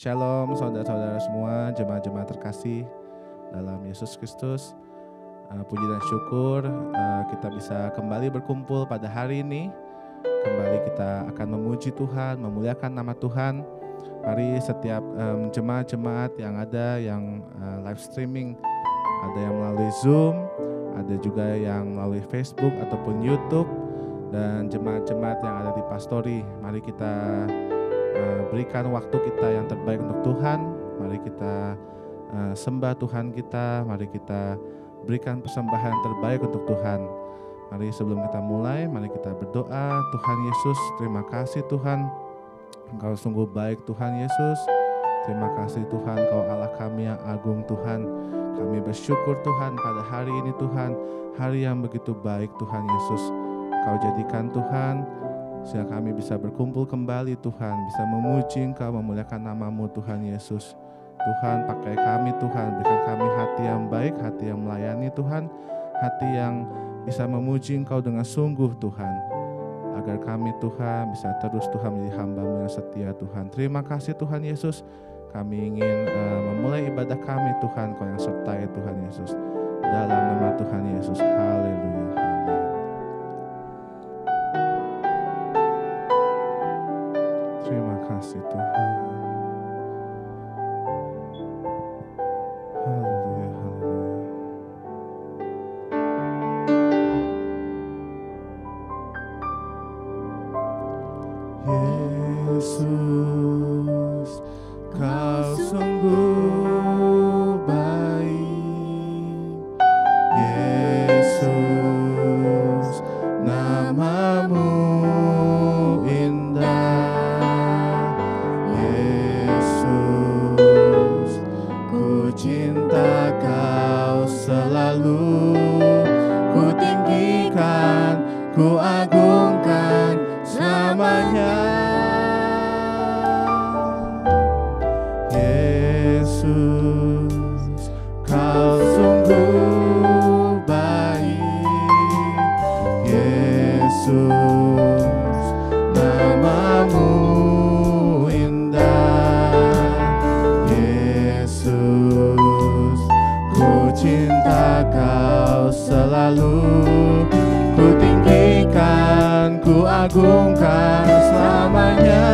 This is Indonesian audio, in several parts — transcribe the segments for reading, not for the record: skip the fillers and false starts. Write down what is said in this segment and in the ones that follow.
Shalom saudara-saudara semua, jemaat-jemaat terkasih dalam Yesus Kristus. Puji dan syukur kita bisa kembali berkumpul pada hari ini. Kembali kita akan memuji Tuhan, memuliakan nama Tuhan. Mari setiap jemaat-jemaat yang ada, yang live streaming, ada yang melalui Zoom, ada juga yang melalui Facebook ataupun YouTube, dan jemaat-jemaat yang ada di Pastori. Mari kita berikan waktu kita yang terbaik untuk Tuhan. Mari kita sembah Tuhan kita. Mari kita berikan persembahan yang terbaik untuk Tuhan. Mari sebelum kita mulai, mari kita berdoa. Tuhan Yesus, terima kasih Tuhan, Engkau sungguh baik Tuhan Yesus. Terima kasih Tuhan, Kau Allah kami yang agung Tuhan. Kami bersyukur Tuhan pada hari ini Tuhan, hari yang begitu baik Tuhan Yesus. Kau jadikan Tuhan, sehingga kami bisa berkumpul kembali Tuhan, bisa memuji Engkau, memuliakan nama-Mu Tuhan Yesus. Tuhan, pakai kami Tuhan, berikan kami hati yang baik, hati yang melayani Tuhan, hati yang bisa memuji Engkau dengan sungguh Tuhan, agar kami Tuhan bisa terus Tuhan menjadi hamba-Mu yang setia Tuhan. Terima kasih Tuhan Yesus, kami ingin memulai ibadah kami Tuhan, Kau yang sertai Tuhan Yesus. Dalam nama Tuhan Yesus, haleluya. Terima kasih Tuhan. Haleluya, haleluya. Yesus, Kau sungguh baik. Yesus, nama-Mu indah. Cinta Kau selalu, ku tinggikan, ku agungkan selamanya. Yesus, Kau sungguh baik. Yesus, nama-Mu cinta Kau selalu, ku tinggikan, ku agungkan selamanya.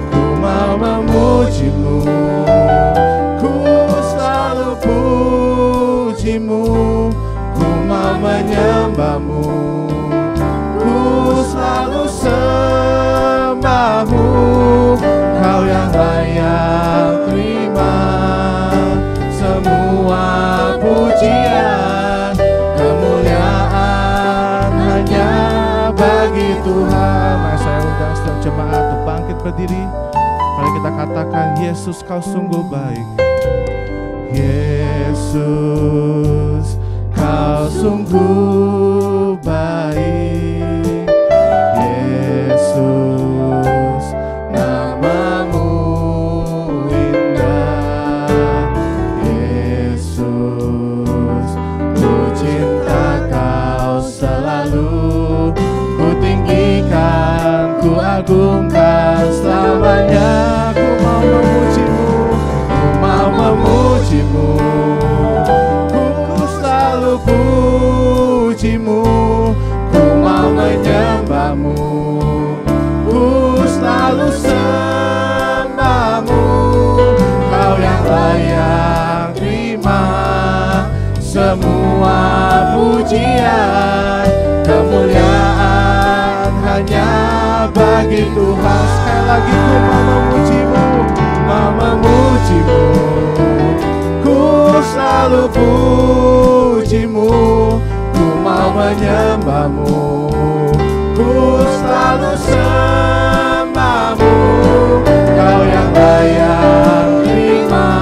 Ku mau memuji-Mu, ku selalu puji-Mu. Ku mau menyembah-Mu, ku selalu sembah-Mu. Kau yang layak terima semua pujian, kemuliaan hanya bagi Tuhan. Mari saya undang setiap jemaat untuk bangkit berdiri. Mari kita katakan, Yesus Kau sungguh baik. Yesus, Kau sungguh baik. Yesus, nama-Mu indah. Yesus, ku cinta Kau selalu, ku tinggikan, ku agungkan selamanya. Ku mau memuji-Mu, ku mau memuji-Mu, ku selalu puji-Mu. Ku mau menyembah-Mu, ku selalu sembah-Mu. Kau yang layak terima semua pujian, kemuliaan hanya bagi Tuhan. Sekali lagi ku mau memuji-Mu, mau memuji-Mu, ku selalu puji-Mu. Ku mau menyembah-Mu, ku selalu sembah-Mu. Kau yang layak terima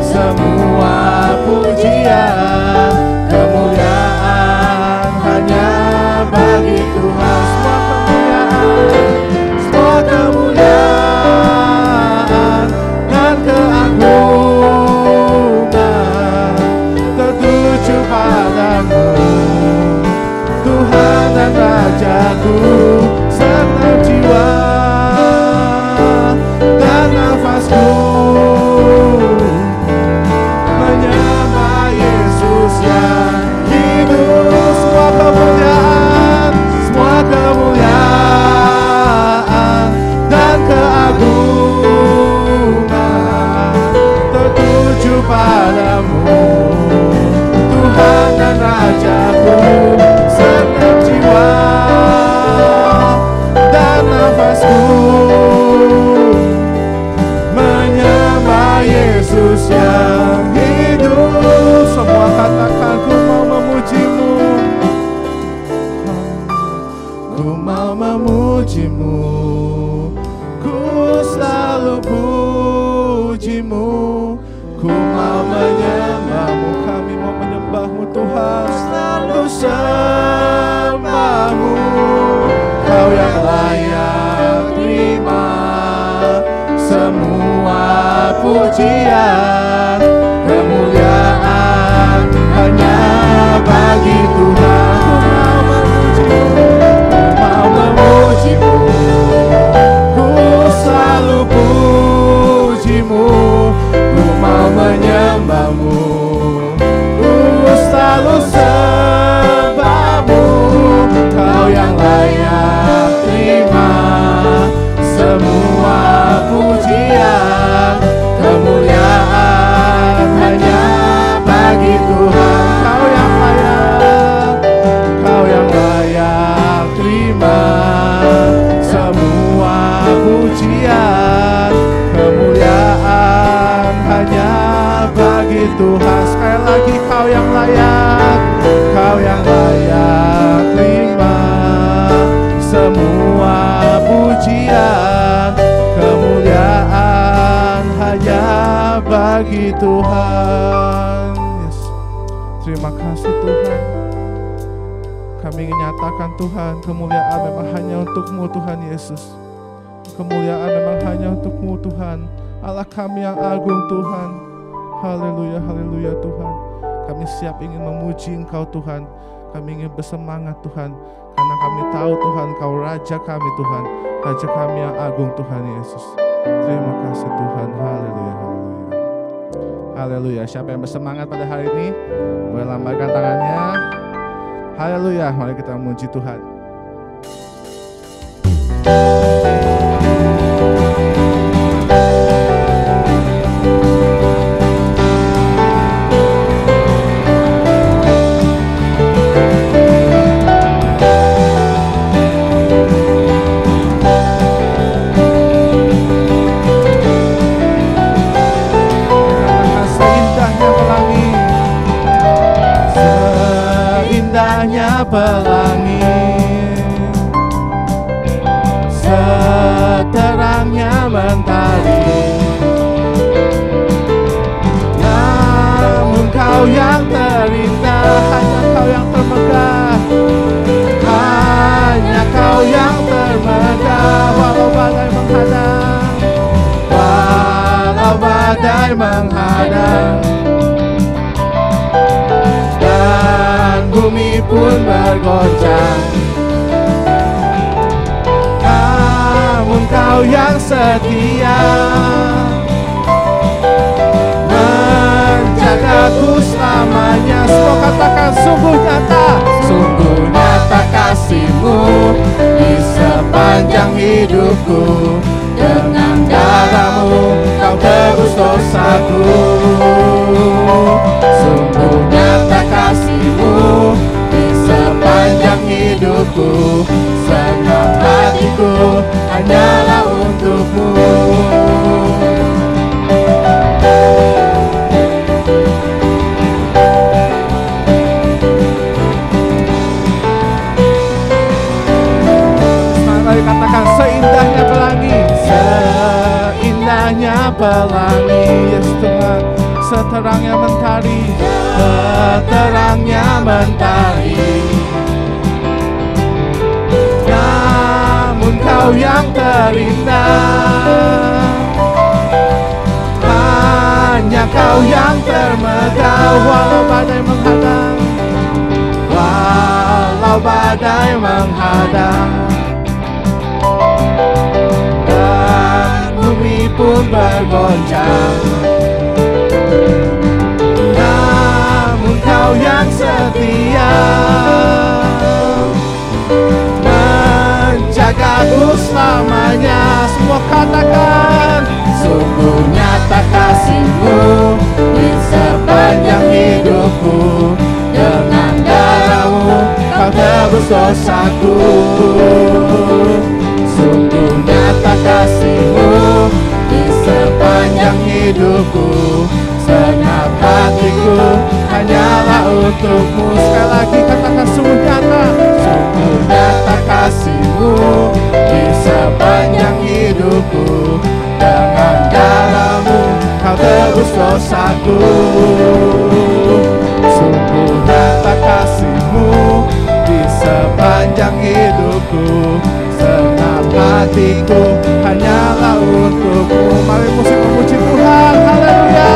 semua pujian, kemuliaan hanya bagi Tuhan. Semua kemuliaan dan keagungan tertuju padamu, Tuhan dan Rajaku, serta nafasku menyembah Yesus yang hidup. Semua katakan, ku mau memujimu, ku mau memujimu, ku selalu pujimu, ku mau menyembahmu. Kami mau menyembahmu Tuhan, selalu sembahmu. Kau yang layak terima semua pujian, kemuliaan hanya bagi Tuhan. Ku mau memujimu, ku selalu pujimu, ku mau menyembahmu, ku selalu sembahmu. Kau yang layak terima semua pujian, kemuliaan hanya bagi Tuhan. Kau yang layak, kau yang layak terima semua pujian, kemuliaan hanya bagi Tuhan. Sekali lagi, kau yang layak, kau yang layak terima semua pujian, kemuliaan hanya bagi Tuhan. Yes. Terima kasih Tuhan. Kami ingin nyatakan Tuhan, kemuliaan memang hanya untuk-Mu Tuhan Yesus. Kemuliaan memang hanya untuk-Mu Tuhan, Allah kami yang agung Tuhan. Haleluya, haleluya Tuhan. Kami siap ingin memuji Engkau Tuhan. Kami ingin bersemangat Tuhan, karena kami tahu Tuhan Kau Raja kami Tuhan, Raja kami yang agung Tuhan Yesus. Terima kasih Tuhan. Haleluya, haleluya. Haleluya. Siapa yang bersemangat pada hari ini, boleh lambaikan tangannya. Haleluya. Mari kita memuji Tuhan. Pelangi, seterangnya mentari, namun Kau yang terindah, hanya Kau yang termegah, hanya Kau yang termegah. Walau badai menghadang, walau badai menghadang, bumi pun bergoncang, namun Kau yang setia menjagaku selamanya. Semua katakan, sungguh nyata kasih-Mu di sepanjang hidupku. Dengan darah-Mu Kau tebus dosaku. Sungguh nyata kasih-Mu di sepanjang hidupku. Senang hatiku hanyalah untuk-Mu. Mari katakan, seindahnya pelangi, seindahnya pelangi. Yes Tuhan, seterangnya mentari, seterangnya mentari, namun Kau yang terindah, hanya Kau yang termegah. Walau badai menghadang, walau badai menghadang, dan bumi pun bergoncang, namun Kau yang setia menjagaku selamanya. Semua katakan, sungguh nyata kasih-Mu di sepanjang hidupku. Dengan darah-Mu Kau tebus dosaku. Sungguh hidupku, segenap hatiku hanyalah untukmu. Sekali lagi katakan sungguh nyata kasih-Mu di sepanjang hidupku. Dengan darah-Mu Kau tebus dosaku. Sungguh nyata kasih-Mu di sepanjang hidupku, segenap hatiku hanyalah untukmu. Mari musik memuji Tuhan, haleluya.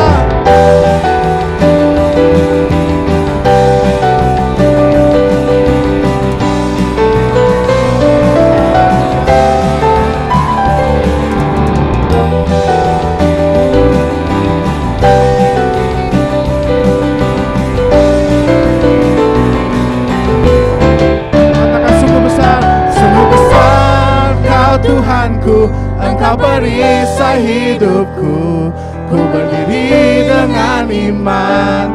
Tuhanku, Engkau perisai hidupku. Ku berdiri dengan iman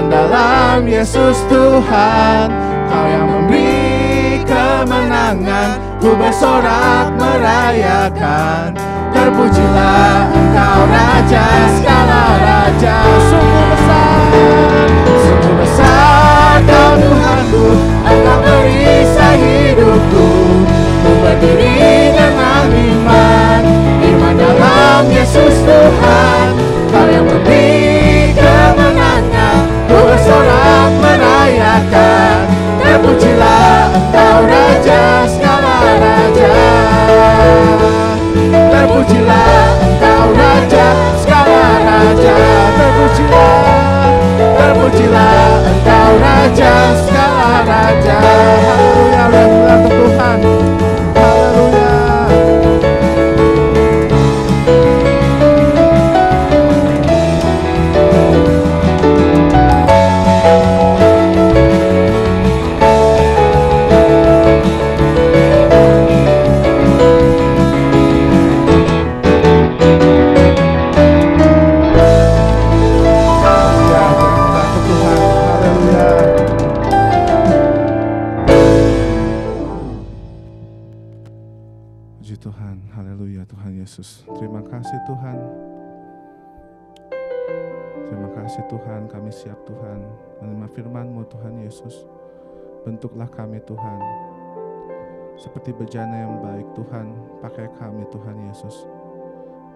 dalam Yesus Tuhan. Kau yang memberi kemenangan, ku bersorak merayakan. Terpujilah Engkau Raja segala raja. Sungguh besar Kau Tuhanku, Engkau perisai hidupku. Ku berdiri dengan iman dalam Yesus Tuhan. Kau yang memberi kemenangan, ku bersorak merayakan. Terpujilah Engkau Raja segala raja. Terpujilah Engkau Raja segala raja. Terpujilah Engkau Raja segala raja. Haleluya, haleluya Tuhan. Terima kasih Tuhan. Terima kasih Tuhan, kami siap Tuhan menerima firman-Mu Tuhan Yesus. Bentuklah kami Tuhan seperti bejana yang baik Tuhan. Pakai kami Tuhan Yesus.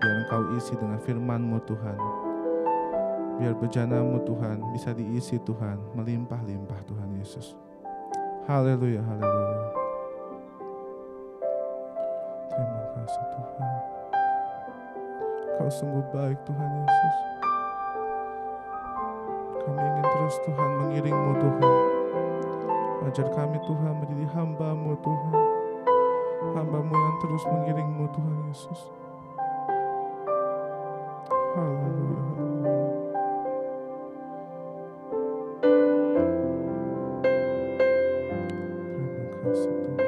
Biar Engkau isi dengan firman-Mu Tuhan. Biar bejana-Mu Tuhan bisa diisi Tuhan, melimpah-limpah Tuhan Yesus. Haleluya, haleluya. Terima kasih Tuhan. Kau sungguh baik Tuhan Yesus. Kami ingin terus Tuhan mengiring-Mu Tuhan. Ajar kami Tuhan menjadi hamba-Mu Tuhan. Hamba-Mu yang terus mengiring-Mu Tuhan Yesus. Haleluya, haleluya. Terima kasih Tuhan.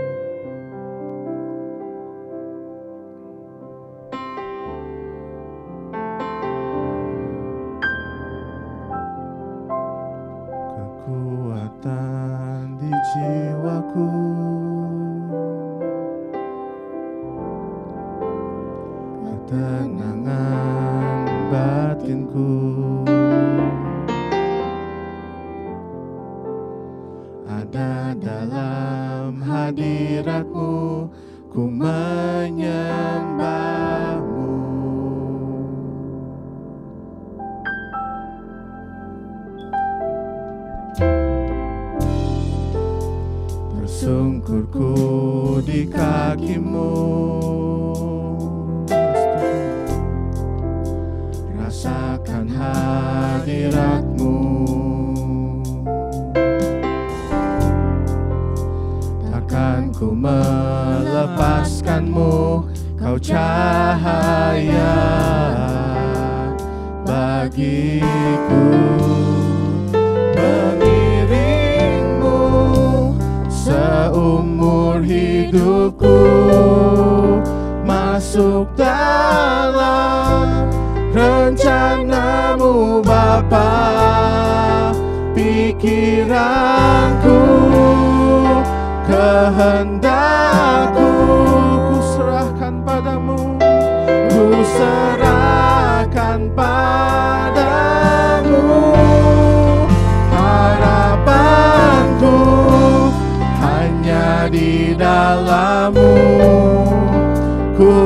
Kekuatan di jiwaku, ketenangan batinku, ada dalam hadirat-Mu, ku menyembah-Mu. Tersungkurku di kaki-Mu, rasakan hadirat-Mu. Takkan ku melepaskan-Mu, Kau cahaya bagiku. Mengiring-Mu seumur hidupku, masuk dalam rencana-Mu Bapa. Pikiranku, kehendakku, ku serahkan padamu, ku serahkan padamu.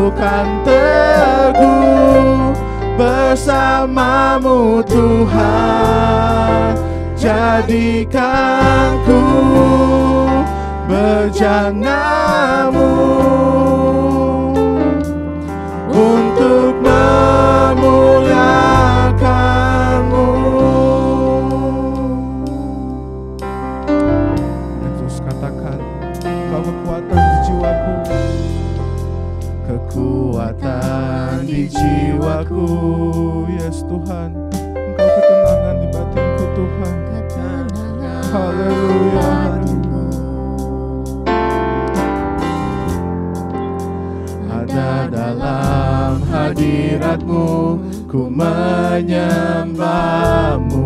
ku kan teguh bersamamu Tuhan. Jadikan ku bejanamu untuk memuliakanmu. Terus katakan, Engkau kekuatan di jiwaku, kekuatan di jiwaku. Yes Tuhan, Engkau ketenangan di batinku Tuhan. Haleluya. Ada dalam hadirat-Mu, ku menyembah-Mu.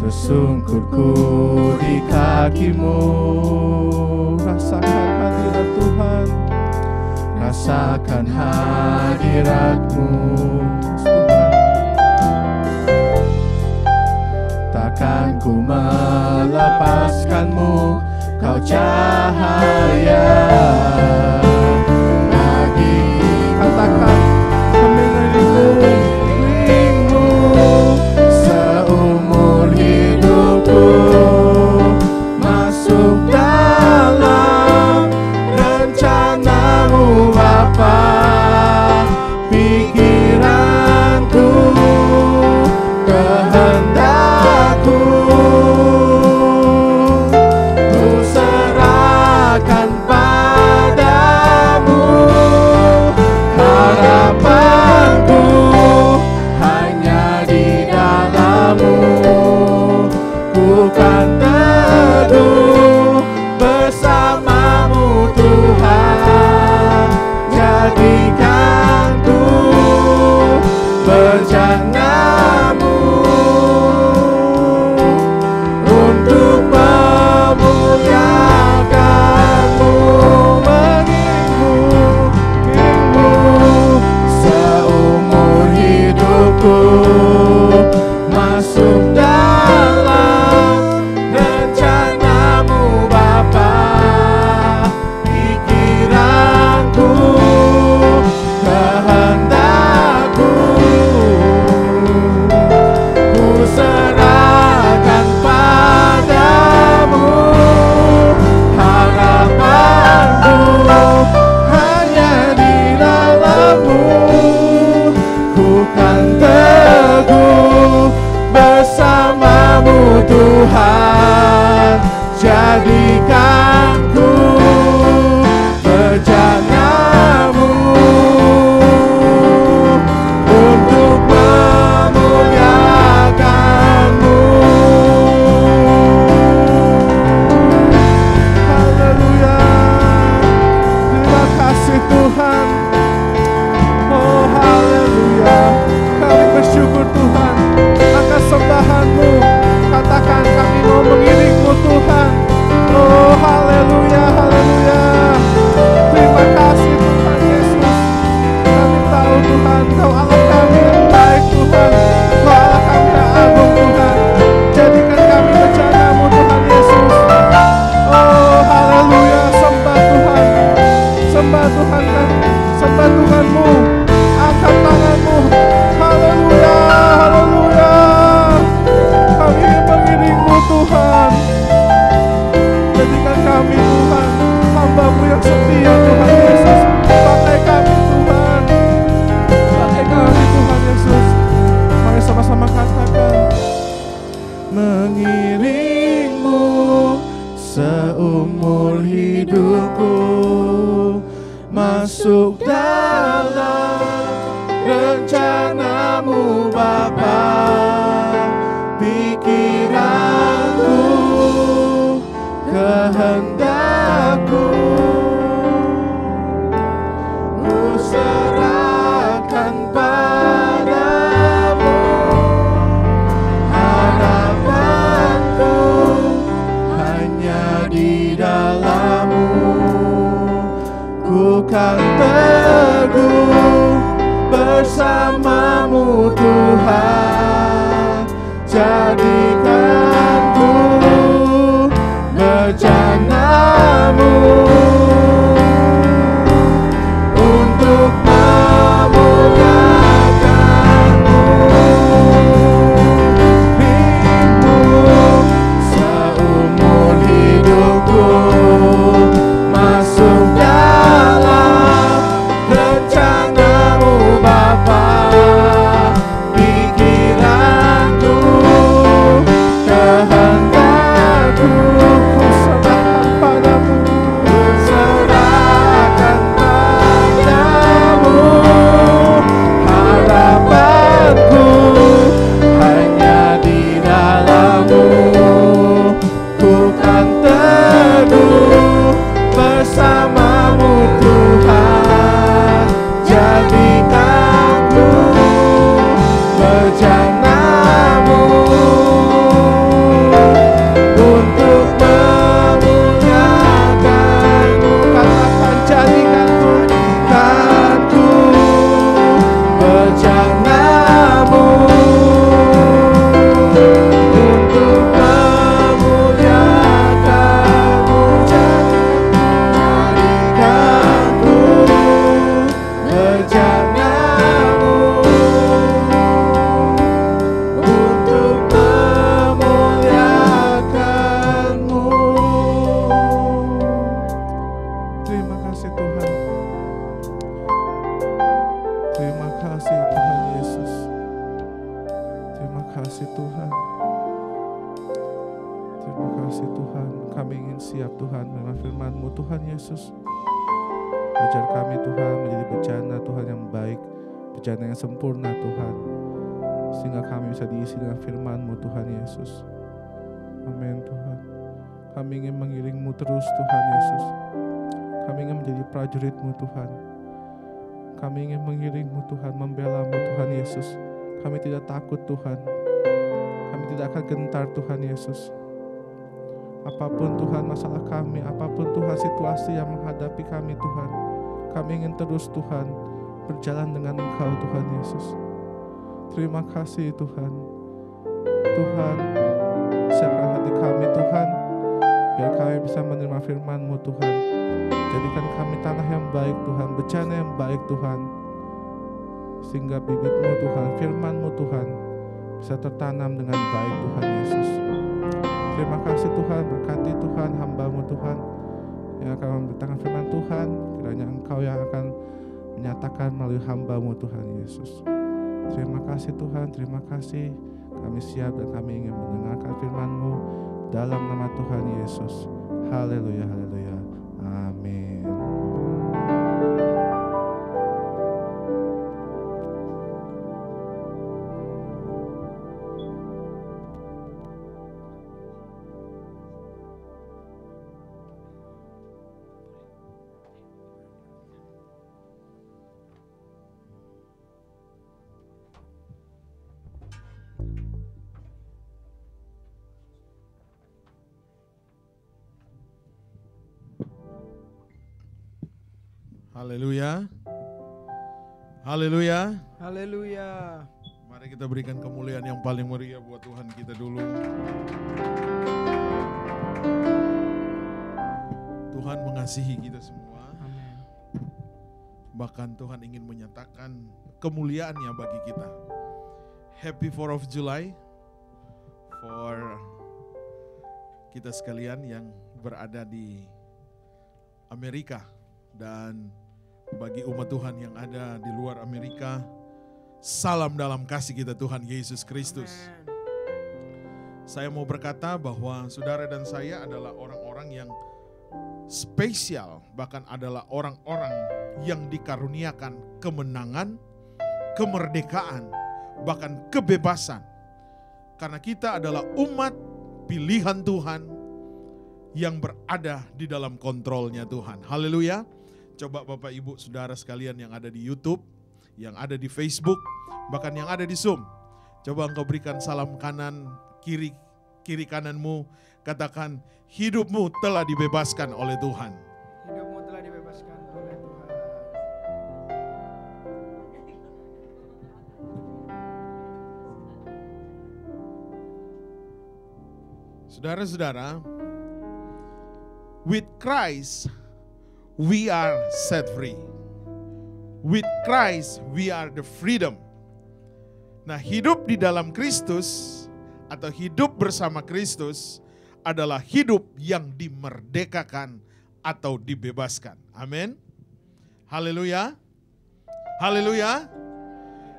Tersungkurku di kaki-Mu. Rasakan hadirat Tuhan, rasakan hadirat-Mu Tuhan. Takkan ku melepaskan-Mu, Kau cahaya bagi. Katakan, mengelilingi-Mu seumur hidupku, masuk dalam rencana-Mu Bapa. Pikiranku, kehendakku, ku serahkan padamu. Harapanku hanya di dalam-Mu, ku kan teguh bersamamu Tuhan. Jadikan ku bejanamu untuk memuliakanmu. Menginginmu seumur hidupku, masuk dalam rencana-Mu Bapa. Pikiranku, kehendakku, ku serahkan padamu. Harapanku hanya di dalam-Mu, ku kan teguh bersamamu Tuhan. Jadikan ku bejanamu untuk memuliakanmu. Haleluya. Terima kasih Tuhan. Oh haleluya. Kami bersyukur Tuhan akan sembahan-Mu. Katakan, kami mau mengiring-Mu Tuhan. Oh haleluya, haleluya. Terima kasih Tuhan Yesus. Kami tahu Tuhan, Kau Allah kami yang baik Tuhan. Kau Allah kami yang agung Tuhan. Jadikan kami bejana-Mu Tuhan Yesus. Oh haleluya, sembah Tuhan. Sembah Tuhan kan, sembah Tuhan-Mu. Angkat tangan-Mu. Haleluya, haleluya. Kami ingin mengiring-Mu Tuhan. Jadikan kami Tuhan, hamba-Mu yang setia Tuhan Yesus. Pakai kami Tuhan, pakai kami Tuhan Yesus. Mari sama-sama katakan, mengiring-Mu seumur hidupku, masuk dalam rencana-Mu Bapa. Pikiranku, kehendakku, ku serahkan padamu. Harapanku hanya di dalam-Mu, ku kan teguh bersamamu Tuhan. Jadikan ku Terima kasih Tuhan, kami ingin siap Tuhan menerima firman-Mu Tuhan Yesus. Ajar kami Tuhan menjadi bejana Tuhan yang baik, bejana yang sempurna Tuhan, sehingga kami bisa diisi dengan firman-Mu Tuhan Yesus. Amin Tuhan. Kami ingin mengiring-Mu terus Tuhan Yesus. Kami ingin menjadi prajurit-Mu Tuhan. Kami ingin mengiring-Mu Tuhan, membela-Mu Tuhan Yesus. Kami tidak takut Tuhan. Kami tidak akan gentar Tuhan Yesus. Apapun Tuhan masalah kami, apapun Tuhan situasi yang menghadapi kami Tuhan, kami ingin terus Tuhan berjalan dengan Engkau Tuhan Yesus. Terima kasih Tuhan. Tuhan, siapkan hati kami Tuhan, biar kami bisa menerima firman-Mu Tuhan. Jadikan kami tanah yang baik Tuhan, bejana yang baik Tuhan, sehingga bibit-Mu Tuhan, firman-Mu Tuhan bisa tertanam dengan baik Tuhan Yesus. Terima kasih Tuhan, berkati Tuhan hamba-Mu Tuhan yang akan memberitakan firman Tuhan. Kiranya Engkau yang akan menyatakan melalui hamba-Mu Tuhan Yesus. Terima kasih Tuhan, terima kasih. Kami siap dan kami ingin mendengarkan firman-Mu dalam nama Tuhan Yesus. Haleluya, haleluya. Amin. Haleluya. Haleluya. Haleluya. Mari kita berikan kemuliaan yang paling meriah buat Tuhan kita dulu. Tuhan mengasihi kita semua. Amin. Bahkan Tuhan ingin menyatakan kemuliaannya bagi kita. Happy 4th of July for kita sekalian yang berada di Amerika, dan bagi umat Tuhan yang ada di luar Amerika, salam dalam kasih kita Tuhan Yesus Kristus. Amen. Saya mau berkata bahwa saudara dan saya adalah orang-orang yang spesial, bahkan adalah orang-orang yang dikaruniakan kemenangan, kemerdekaan, bahkan kebebasan. Karena kita adalah umat pilihan Tuhan yang berada di dalam kontrolnya Tuhan. Haleluya. Coba Bapak Ibu Saudara sekalian yang ada di YouTube, yang ada di Facebook, bahkan yang ada di Zoom. Coba engkau berikan salam kanan, kiri kananmu. Katakan, hidupmu telah dibebaskan oleh Tuhan. Hidupmu telah dibebaskan oleh Tuhan. Saudara-saudara, with Christ, we are set free. With Christ, we are the freedom. Nah, hidup di dalam Kristus atau hidup bersama Kristus adalah hidup yang dimerdekakan atau dibebaskan. Amin. Haleluya. Haleluya.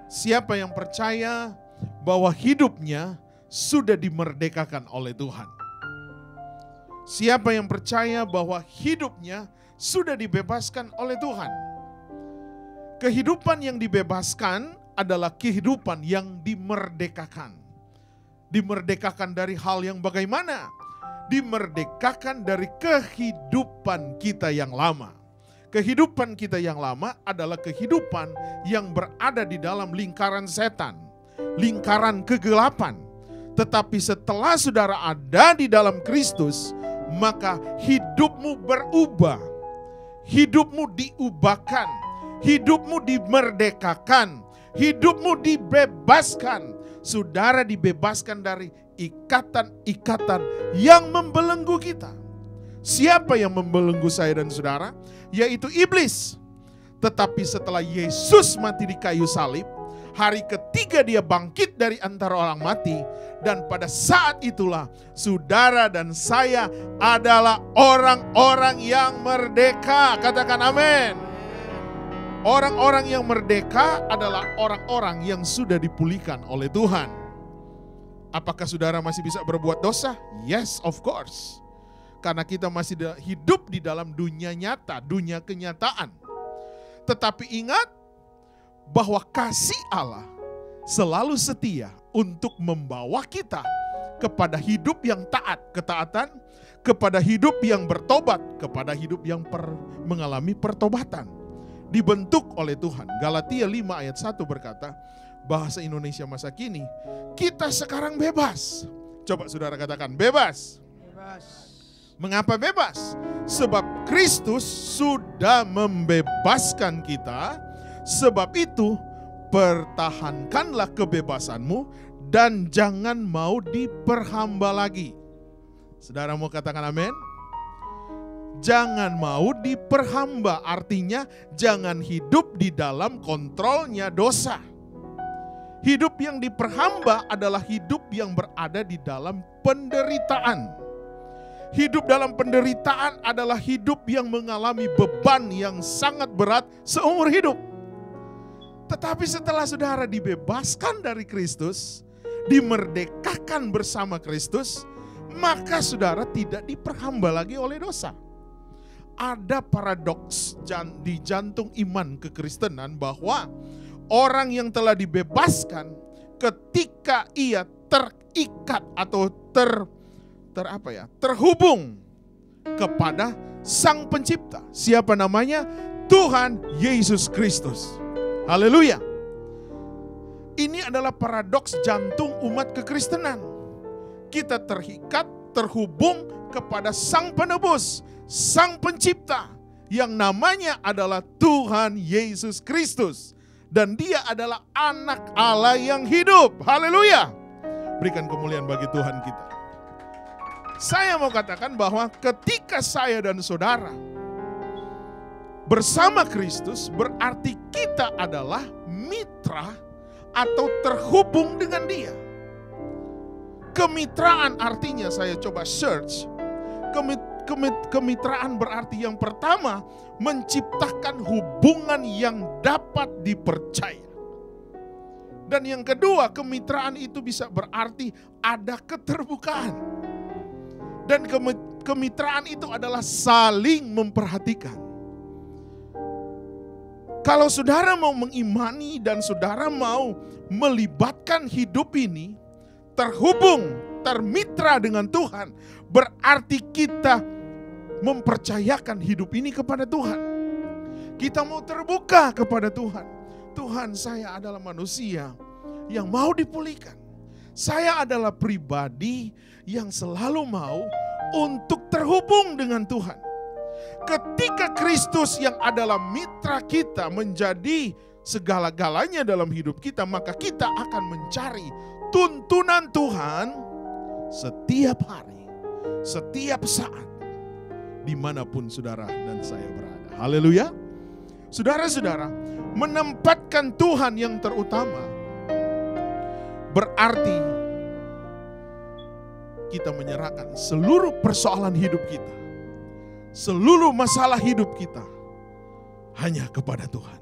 Siapa yang percaya bahwa hidupnya sudah dimerdekakan oleh Tuhan? Siapa yang percaya bahwa hidupnya sudah dibebaskan oleh Tuhan? Kehidupan yang dibebaskan adalah kehidupan yang dimerdekakan. Dimerdekakan dari hal yang bagaimana? Dimerdekakan dari kehidupan kita yang lama. Kehidupan kita yang lama adalah kehidupan yang berada di dalam lingkaran setan, lingkaran kegelapan. Tetapi setelah saudara ada di dalam Kristus, maka hidupmu berubah. Hidupmu diubahkan, hidupmu dimerdekakan, hidupmu dibebaskan. Saudara dibebaskan dari ikatan-ikatan yang membelenggu kita. Siapa yang membelenggu saya dan saudara? Yaitu iblis. Tetapi setelah Yesus mati di kayu salib, hari ketiga dia bangkit dari antara orang mati. Dan pada saat itulah saudara dan saya adalah orang-orang yang merdeka. Katakan amin. Orang-orang yang merdeka adalah orang-orang yang sudah dipulihkan oleh Tuhan. Apakah saudara masih bisa berbuat dosa? Yes, of course. Karena kita masih hidup di dalam dunia nyata, dunia kenyataan. Tetapi ingat bahwa kasih Allah selalu setia untuk membawa kita kepada hidup yang taat, ketaatan, kepada hidup yang bertobat, kepada hidup yang mengalami pertobatan. Dibentuk oleh Tuhan. Galatia 5 ayat 1 berkata, bahasa Indonesia masa kini, kita sekarang bebas. Coba saudara katakan, bebas. Bebas. Mengapa bebas? Sebab Kristus sudah membebaskan kita. Sebab itu, pertahankanlah kebebasanmu dan jangan mau diperhamba lagi. Saudara mau katakan amin? Jangan mau diperhamba, artinya jangan hidup di dalam kontrolnya dosa. Hidup yang diperhamba adalah hidup yang berada di dalam penderitaan. Hidup dalam penderitaan adalah hidup yang mengalami beban yang sangat berat seumur hidup. Tetapi setelah saudara dibebaskan dari Kristus, dimerdekakan bersama Kristus, maka saudara tidak diperhamba lagi oleh dosa. Ada paradoks di jantung iman kekristenan bahwa orang yang telah dibebaskan ketika ia terikat atau terhubung kepada Sang Pencipta. Siapa namanya? Tuhan Yesus Kristus. Haleluya. Ini adalah paradoks jantung umat kekristenan. Kita terikat, terhubung kepada Sang Penebus, Sang Pencipta, yang namanya adalah Tuhan Yesus Kristus. Dan dia adalah anak Allah yang hidup. Haleluya. Berikan kemuliaan bagi Tuhan kita. Saya mau katakan bahwa ketika saya dan saudara bersama Kristus, berarti kita adalah mitra atau terhubung dengan Dia. Kemitraan artinya, saya coba search. Kemitraan berarti yang pertama, menciptakan hubungan yang dapat dipercaya. Dan yang kedua, kemitraan itu bisa berarti ada keterbukaan. Dan kemitraan itu adalah saling memperhatikan. Kalau saudara mau mengimani dan saudara mau melibatkan hidup ini, terhubung, termitra dengan Tuhan, berarti kita mempercayakan hidup ini kepada Tuhan. Kita mau terbuka kepada Tuhan. Tuhan, saya adalah manusia yang mau dipulihkan. Saya adalah pribadi yang selalu mau untuk terhubung dengan Tuhan. Ketika Kristus yang adalah mitra kita menjadi segala-galanya dalam hidup kita, maka kita akan mencari tuntunan Tuhan setiap hari, setiap saat, dimanapun saudara dan saya berada. Haleluya. Saudara-saudara, menempatkan Tuhan yang terutama berarti kita menyerahkan seluruh persoalan hidup kita, seluruh masalah hidup kita hanya kepada Tuhan.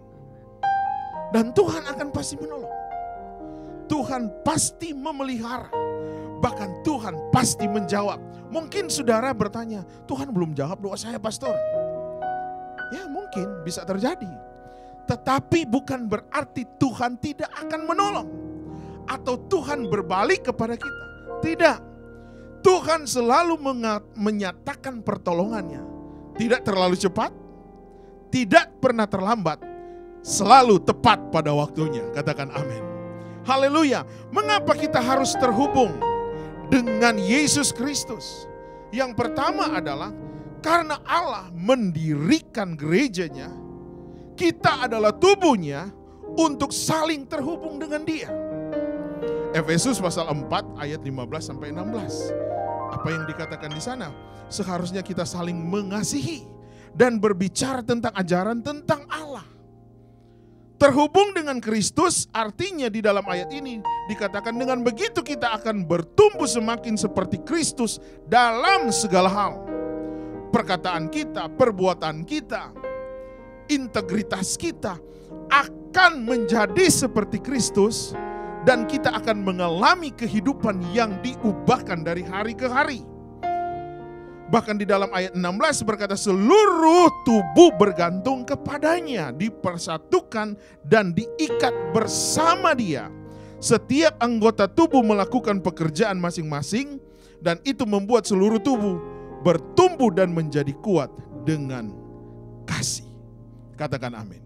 Dan Tuhan akan pasti menolong. Tuhan pasti memelihara. Bahkan Tuhan pasti menjawab. Mungkin saudara bertanya, Tuhan belum jawab doa saya, pastor. Ya mungkin bisa terjadi. Tetapi bukan berarti Tuhan tidak akan menolong. Atau Tuhan berbalik kepada kita. Tidak. Tuhan selalu menyatakan pertolongannya. Tidak terlalu cepat, tidak pernah terlambat, selalu tepat pada waktunya. Katakan amin. Haleluya. Mengapa kita harus terhubung dengan Yesus Kristus? Yang pertama adalah karena Allah mendirikan gerejanya, kita adalah tubuhnya untuk saling terhubung dengan Dia. Efesus pasal 4 ayat 15 sampai 16. Apa yang dikatakan di sana? Seharusnya kita saling mengasihi dan berbicara tentang ajaran tentang Allah. Terhubung dengan Kristus artinya di dalam ayat ini dikatakan dengan begitu kita akan bertumbuh semakin seperti Kristus dalam segala hal. Perkataan kita, perbuatan kita, integritas kita akan menjadi seperti Kristus dan kita akan mengalami kehidupan yang diubahkan dari hari ke hari. Bahkan di dalam ayat 16 berkata seluruh tubuh bergantung kepadanya, dipersatukan dan diikat bersama Dia. Setiap anggota tubuh melakukan pekerjaan masing-masing dan itu membuat seluruh tubuh bertumbuh dan menjadi kuat dengan kasih. Katakan amin.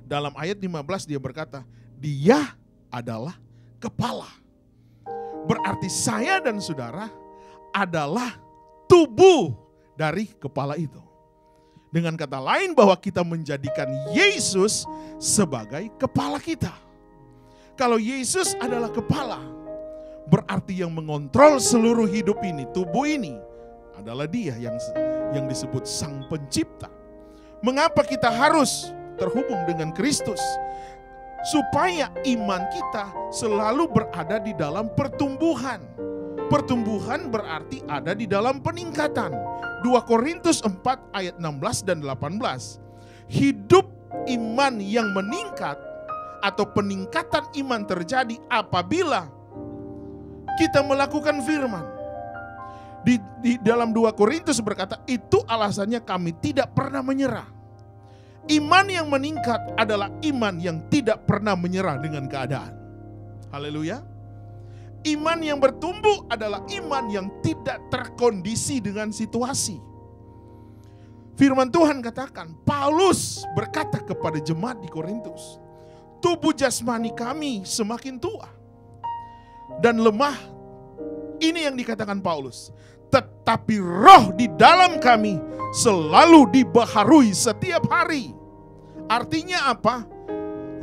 Dalam ayat 15 dia berkata, Dia adalah kepala. Berarti saya dan saudara adalah tubuh dari kepala itu. Dengan kata lain bahwa kita menjadikan Yesus sebagai kepala kita. Kalau Yesus adalah kepala, berarti yang mengontrol seluruh hidup ini, tubuh ini, adalah Dia yang disebut Sang Pencipta. Mengapa kita harus terhubung dengan Kristus? Supaya iman kita selalu berada di dalam pertumbuhan. Pertumbuhan berarti ada di dalam peningkatan. 2 Korintus 4 ayat 16 dan 18. Hidup iman yang meningkat atau peningkatan iman terjadi apabila kita melakukan firman. Di dalam 2 Korintus berkata, itu alasannya kami tidak pernah menyerah. Iman yang meningkat adalah iman yang tidak pernah menyerah dengan keadaan. Haleluya. Iman yang bertumbuh adalah iman yang tidak terkondisi dengan situasi. Firman Tuhan katakan, Paulus berkata kepada jemaat di Korintus, tubuh jasmani kami semakin tua dan lemah. Ini yang dikatakan Paulus. Tetapi roh di dalam kami selalu dibaharui setiap hari. Artinya apa?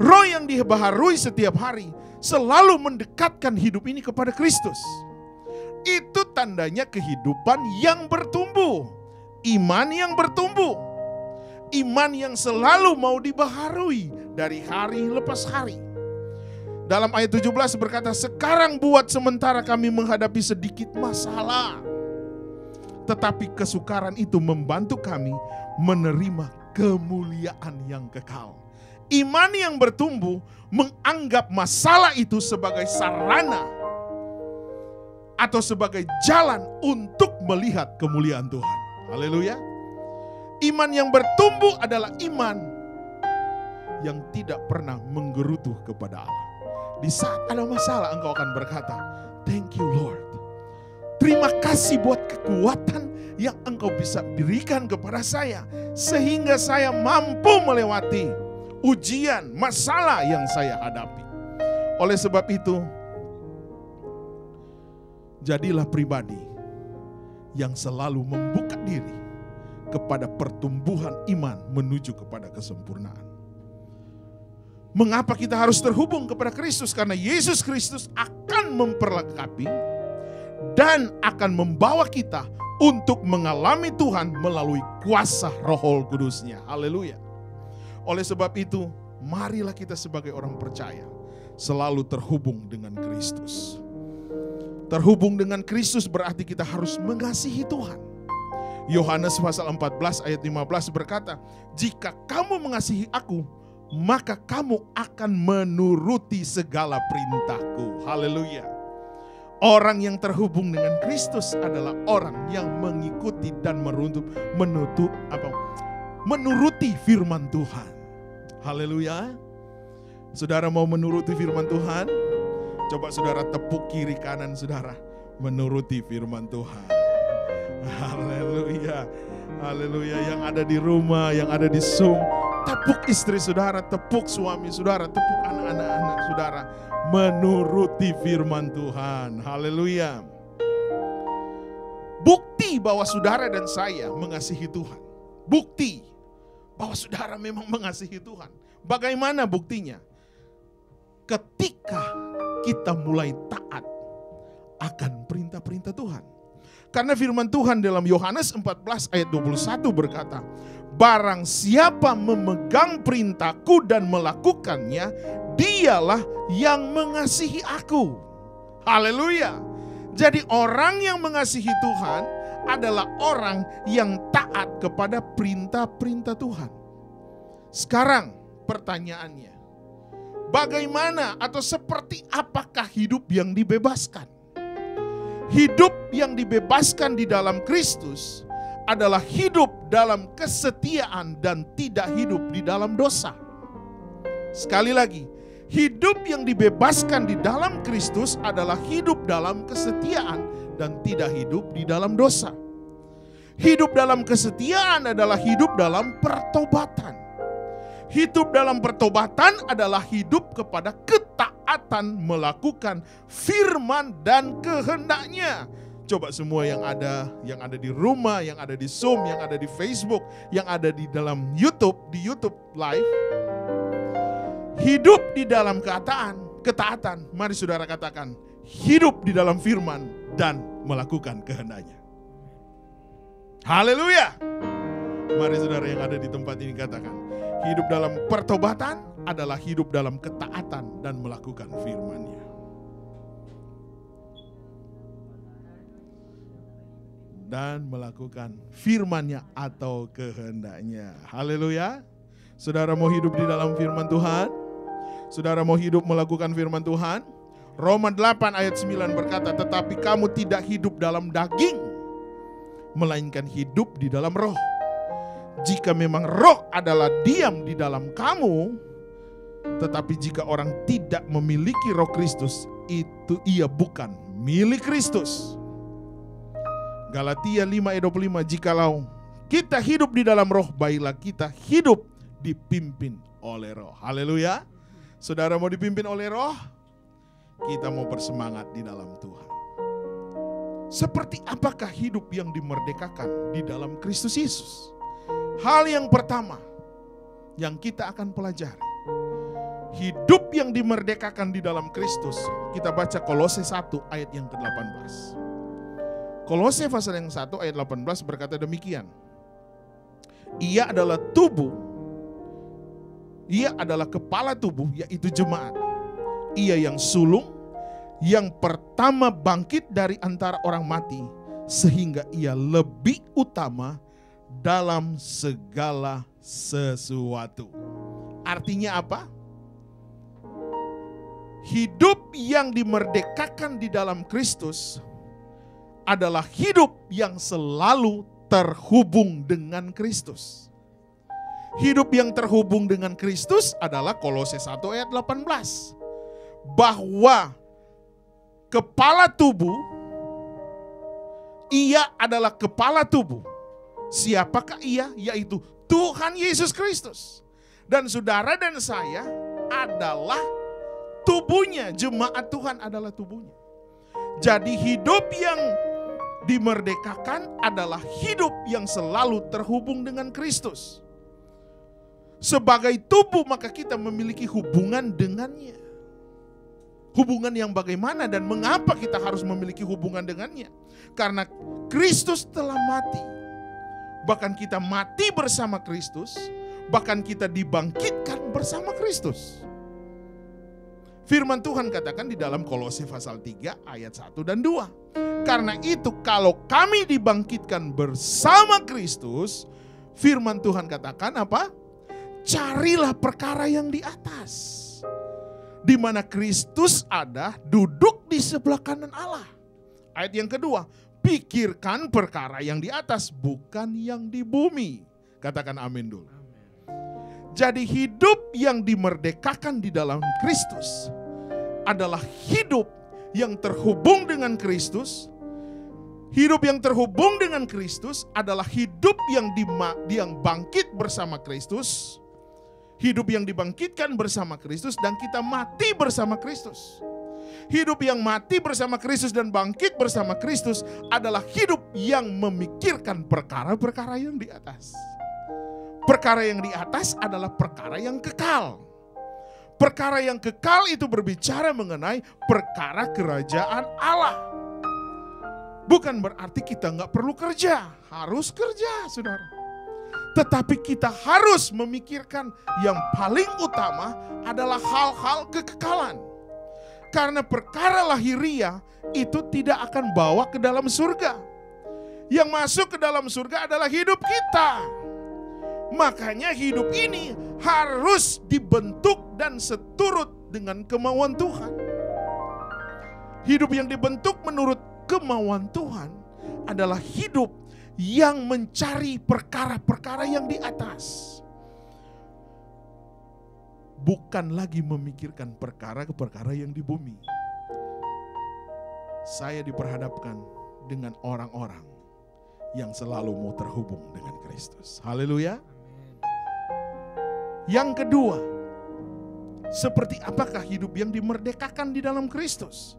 Roh yang dibaharui setiap hari selalu mendekatkan hidup ini kepada Kristus. Itu tandanya kehidupan yang bertumbuh. Iman yang bertumbuh. Iman yang selalu mau dibaharui dari hari lepas hari. Dalam ayat 17 berkata, sekarang buat sementara kami menghadapi sedikit masalah. Tetapi kesukaran itu membantu kami menerima kemuliaan yang kekal. Iman yang bertumbuh menganggap masalah itu sebagai sarana atau sebagai jalan untuk melihat kemuliaan Tuhan. Haleluya. Iman yang bertumbuh adalah iman yang tidak pernah menggerutu kepada Allah. Di saat ada masalah engkau akan berkata, thank you Lord. Terima kasih buat kekuatan yang engkau bisa berikan kepada saya. Sehingga saya mampu melewati ujian, masalah yang saya hadapi. Oleh sebab itu, jadilah pribadi yang selalu membuka diri kepada pertumbuhan iman menuju kepada kesempurnaan. Mengapa kita harus terhubung kepada Kristus? Karena Yesus Kristus akan memperlengkapi dan akan membawa kita untuk mengalami Tuhan melalui kuasa Roh Kudus-Nya. Haleluya. Oleh sebab itu, marilah kita sebagai orang percaya selalu terhubung dengan Kristus. Terhubung dengan Kristus berarti kita harus mengasihi Tuhan. Yohanes pasal 14 ayat 15 berkata, jika kamu mengasihi aku, maka kamu akan menuruti segala perintahku. Haleluya. Orang yang terhubung dengan Kristus adalah orang yang mengikuti dan menuruti firman Tuhan. Haleluya. Saudara mau menuruti firman Tuhan? Coba saudara tepuk kiri kanan saudara. Menuruti firman Tuhan. Haleluya. Haleluya. Yang ada di rumah, yang ada di Zoom, tepuk istri saudara, tepuk suami saudara, tepuk anak-anak saudara. Menuruti firman Tuhan. Haleluya. Bukti bahwa saudara dan saya mengasihi Tuhan. Bukti bahwa saudara memang mengasihi Tuhan. Bagaimana buktinya? Ketika kita mulai taat akan perintah-perintah Tuhan. Karena firman Tuhan dalam Yohanes 14 ayat 21 berkata, barang siapa memegang perintahku dan melakukannya, dialah yang mengasihi aku. Haleluya. Jadi orang yang mengasihi Tuhan adalah orang yang taat kepada perintah-perintah Tuhan. Sekarang pertanyaannya, bagaimana atau seperti apakah hidup yang dibebaskan? Hidup yang dibebaskan di dalam Kristus adalah hidup dalam kesetiaan dan tidak hidup di dalam dosa. Sekali lagi, hidup yang dibebaskan di dalam Kristus adalah hidup dalam kesetiaan dan tidak hidup di dalam dosa. Hidup dalam kesetiaan adalah hidup dalam pertobatan. Hidup dalam pertobatan adalah hidup kepada ketaatan melakukan firman dan kehendaknya. Coba semua yang ada di rumah, yang ada di Zoom, yang ada di Facebook, yang ada di dalam YouTube, di YouTube Live. Hidup di dalam ketaatan. Mari saudara katakan, hidup di dalam firman dan melakukan kehendaknya. Haleluya. Mari saudara yang ada di tempat ini katakan, hidup dalam pertobatan adalah hidup dalam ketaatan dan melakukan firman-Nya. Dan melakukan firman-Nya atau kehendak-Nya. Haleluya. Saudara mau hidup di dalam firman Tuhan? Saudara mau hidup melakukan firman Tuhan? Roma 8 ayat 9 berkata, tetapi kamu tidak hidup dalam daging, melainkan hidup di dalam roh. Jika memang roh adalah diam di dalam kamu, tetapi jika orang tidak memiliki roh Kristus, itu ia bukan milik Kristus. Galatia 5 ayat 25, jikalau kita hidup di dalam roh, baiklah kita hidup dipimpin oleh roh. Haleluya. Saudara mau dipimpin oleh roh? Kita mau bersemangat di dalam Tuhan. Seperti apakah hidup yang dimerdekakan di dalam Kristus Yesus? Hal yang pertama yang kita akan pelajari, hidup yang dimerdekakan di dalam Kristus. Kita baca Kolose 1 ayat yang ke-18. Kolose pasal yang 1 ayat 18 berkata demikian. Ia adalah tubuh, ia adalah kepala tubuh, yaitu jemaat. Ia yang sulung, yang pertama bangkit dari antara orang mati, sehingga ia lebih utama dalam segala sesuatu. Artinya apa? Hidup yang dimerdekakan di dalam Kristus adalah hidup yang selalu terhubung dengan Kristus. Hidup yang terhubung dengan Kristus adalah Kolose 1 ayat 18. Bahwa kepala tubuh, ia adalah kepala tubuh. Siapakah ia? Yaitu Tuhan Yesus Kristus. Dan saudara dan saya adalah tubuhnya. Jemaat Tuhan adalah tubuhnya. Jadi hidup yang dimerdekakan adalah hidup yang selalu terhubung dengan Kristus. Sebagai tubuh maka kita memiliki hubungan dengannya. Hubungan yang bagaimana dan mengapa kita harus memiliki hubungan dengannya? Karena Kristus telah mati. Bahkan kita mati bersama Kristus, bahkan kita dibangkitkan bersama Kristus. Firman Tuhan katakan di dalam Kolose pasal 3 ayat 1 dan 2. Karena itu kalau kami dibangkitkan bersama Kristus, firman Tuhan katakan apa? Carilah perkara yang di atas, di mana Kristus ada duduk di sebelah kanan Allah. Ayat yang kedua, pikirkan perkara yang di atas, bukan yang di bumi. Katakan amin dulu. Jadi hidup yang dimerdekakan di dalam Kristus adalah hidup yang terhubung dengan Kristus. Hidup yang terhubung dengan Kristus adalah hidup yang bangkit bersama Kristus. Hidup yang dibangkitkan bersama Kristus dan kita mati bersama Kristus. Hidup yang mati bersama Kristus dan bangkit bersama Kristus adalah hidup yang memikirkan perkara-perkara yang di atas. Perkara yang di atas adalah perkara yang kekal. Perkara yang kekal itu berbicara mengenai perkara kerajaan Allah. Bukan berarti kita nggak perlu kerja, harus kerja, saudara. Tetapi kita harus memikirkan yang paling utama adalah hal-hal kekekalan. Karena perkara lahiriah itu tidak akan bawa ke dalam surga. Yang masuk ke dalam surga adalah hidup kita. Makanya hidup ini harus dibentuk dan seturut dengan kemauan Tuhan. Hidup yang dibentuk menurut kemauan Tuhan adalah hidup yang mencari perkara-perkara yang di atas. Bukan lagi memikirkan perkara-perkara yang di bumi. Saya diperhadapkan dengan orang-orang yang selalu mau terhubung dengan Kristus. Haleluya. Yang kedua, seperti apakah hidup yang dimerdekakan di dalam Kristus?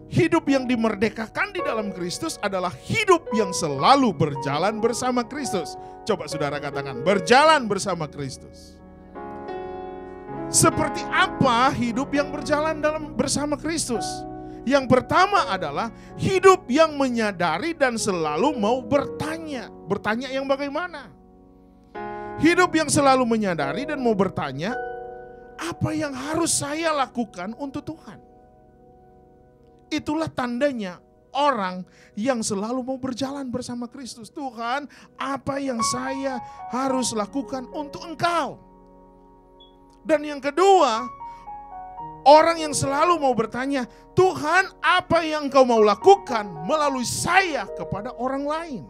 Hidup yang dimerdekakan di dalam Kristus adalah hidup yang selalu berjalan bersama Kristus. Coba saudara katakan, berjalan bersama Kristus. Seperti apa hidup yang berjalan bersama Kristus? Yang pertama adalah hidup yang menyadari dan selalu mau bertanya. Bertanya yang bagaimana? Hidup yang selalu menyadari dan mau bertanya, apa yang harus saya lakukan untuk Tuhan? Itulah tandanya orang yang selalu mau berjalan bersama Kristus. Tuhan, apa yang saya harus lakukan untuk Engkau? Dan yang kedua, orang yang selalu mau bertanya, Tuhan, apa yang Engkau mau lakukan melalui saya kepada orang lain?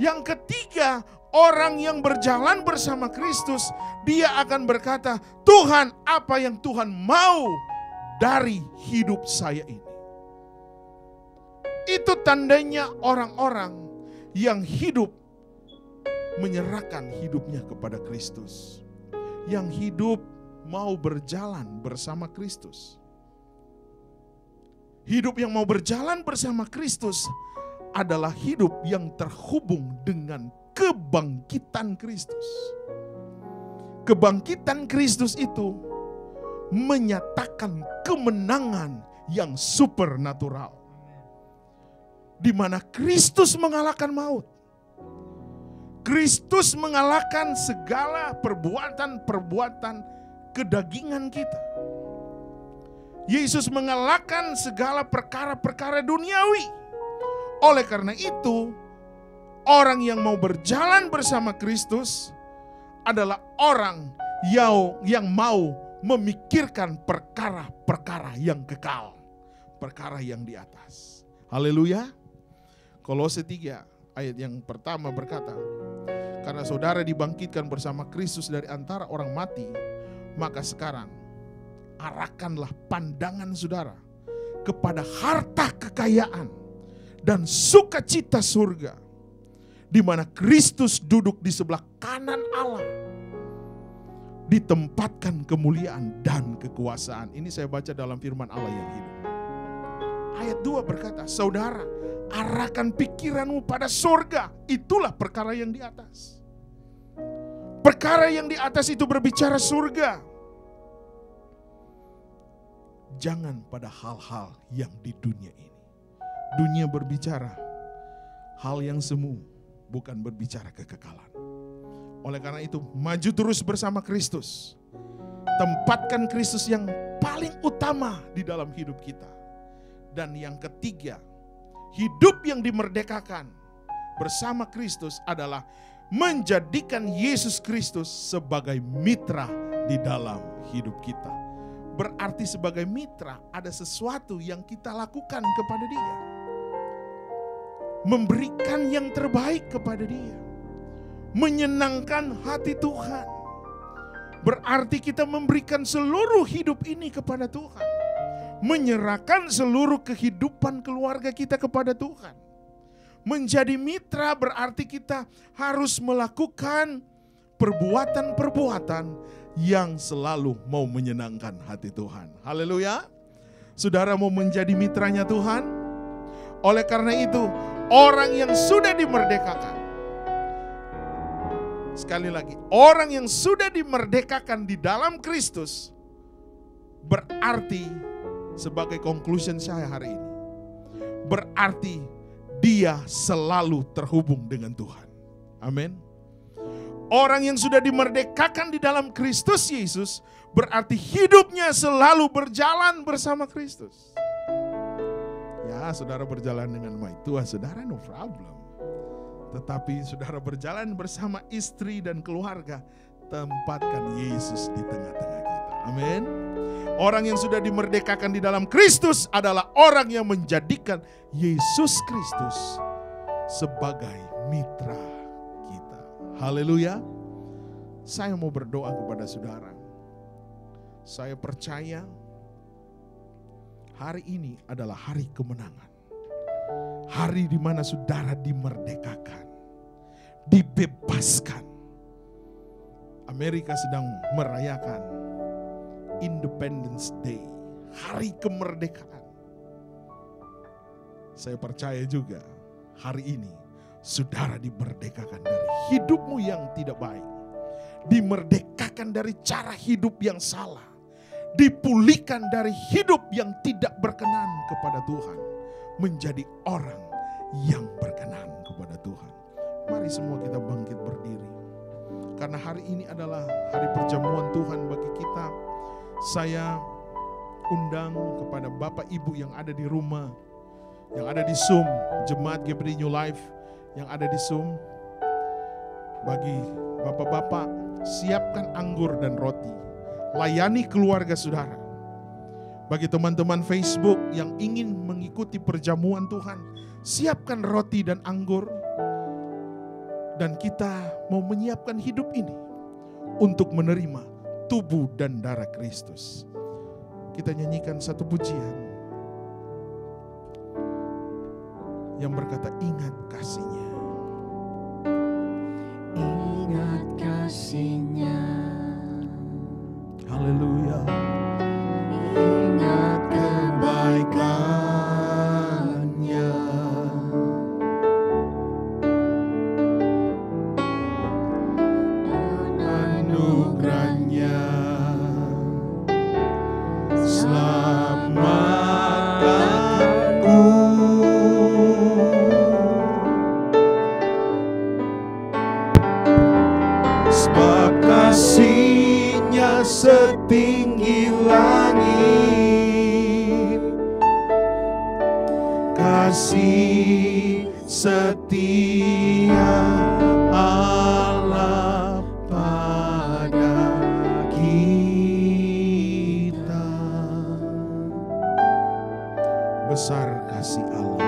Yang ketiga, orang yang berjalan bersama Kristus, dia akan berkata, Tuhan, apa yang Tuhan mau dari hidup saya ini? Itu tandanya orang-orang yang hidup menyerahkan hidupnya kepada Kristus. Yang hidup mau berjalan bersama Kristus. Hidup yang mau berjalan bersama Kristus adalah hidup yang terhubung dengan kebangkitan Kristus. Kebangkitan Kristus itu menyatakan kemenangan yang supernatural. Di mana Kristus mengalahkan maut. Kristus mengalahkan segala perbuatan-perbuatan kedagingan kita. Yesus mengalahkan segala perkara-perkara duniawi. Oleh karena itu, orang yang mau berjalan bersama Kristus adalah orang yang mau memikirkan perkara-perkara yang kekal, perkara yang di atas. Haleluya. Kolose 3 ayat yang pertama berkata, karena saudara dibangkitkan bersama Kristus dari antara orang mati, maka sekarang arahkanlah pandangan saudara kepada harta kekayaan dan sukacita surga, di mana Kristus duduk di sebelah kanan Allah, ditempatkan kemuliaan dan kekuasaan. Ini saya baca dalam firman Allah yang hidup. Ayat 2 berkata, saudara, arahkan pikiranmu pada surga. Itulah perkara yang di atas. Perkara yang di atas itu berbicara surga. Jangan pada hal-hal yang di dunia ini. Dunia berbicara hal yang semu, bukan berbicara kekekalan. Oleh karena itu, maju terus bersama Kristus. Tempatkan Kristus yang paling utama di dalam hidup kita. Dan yang ketiga, hidup yang dimerdekakan bersama Kristus adalah menjadikan Yesus Kristus sebagai mitra di dalam hidup kita. Berarti sebagai mitra ada sesuatu yang kita lakukan kepada Dia. Memberikan yang terbaik kepada Dia. Menyenangkan hati Tuhan. Berarti kita memberikan seluruh hidup ini kepada Tuhan. Menyerahkan seluruh kehidupan keluarga kita kepada Tuhan. Menjadi mitra berarti kita harus melakukan perbuatan-perbuatan yang selalu mau menyenangkan hati Tuhan. Haleluya. Saudara mau menjadi mitranya Tuhan? Oleh karena itu, orang yang sudah dimerdekakan. Sekali lagi, orang yang sudah dimerdekakan di dalam Kristus berarti, sebagai conclusion saya hari ini, berarti dia selalu terhubung dengan Tuhan. Amin. Orang yang sudah dimerdekakan di dalam Kristus Yesus berarti hidupnya selalu berjalan bersama Kristus. Ya, saudara berjalan dengan baik, Tuhan saudara no problem. Tetapi saudara berjalan bersama istri dan keluarga, Tempatkan Yesus di tengah-tengah kita. Amin. Orang yang sudah dimerdekakan di dalam Kristus adalah orang yang menjadikan Yesus Kristus sebagai mitra kita. Haleluya. Saya mau berdoa kepada saudara. Saya percaya hari ini adalah hari kemenangan. Hari di mana saudara dimerdekakan, dibebaskan. Amerika sedang merayakan Independence Day, hari kemerdekaan. Saya percaya juga hari ini saudara dimerdekakan dari hidupmu yang tidak baik. Dimerdekakan dari cara hidup yang salah. Dipulihkan dari hidup yang tidak berkenan kepada Tuhan. Menjadi orang yang berkenan kepada Tuhan. Mari semua kita bangkit berdiri. Karena hari ini adalah hari perjamuan Tuhan bagi kita. Saya undang kepada Bapak Ibu yang ada di rumah, yang ada di Zoom, Jemaat GPD New Life yang ada di Zoom. Bagi bapak-bapak, siapkan anggur dan roti. Layani keluarga saudara. Bagi teman-teman Facebook yang ingin mengikuti perjamuan Tuhan, siapkan roti dan anggur. Dan kita mau menyiapkan hidup ini untuk menerima tubuh dan darah Kristus. Kita nyanyikan satu pujian yang berkata, ingat kasih-Nya. Ingat kasih-Nya. Haleluya. Ingat kebaikan-Nya. Anugerah-Nya. Selamatkanku. Sebab kasih-Nya setinggi langit. Kasih setia Allah pada kita. Besar kasih Allah,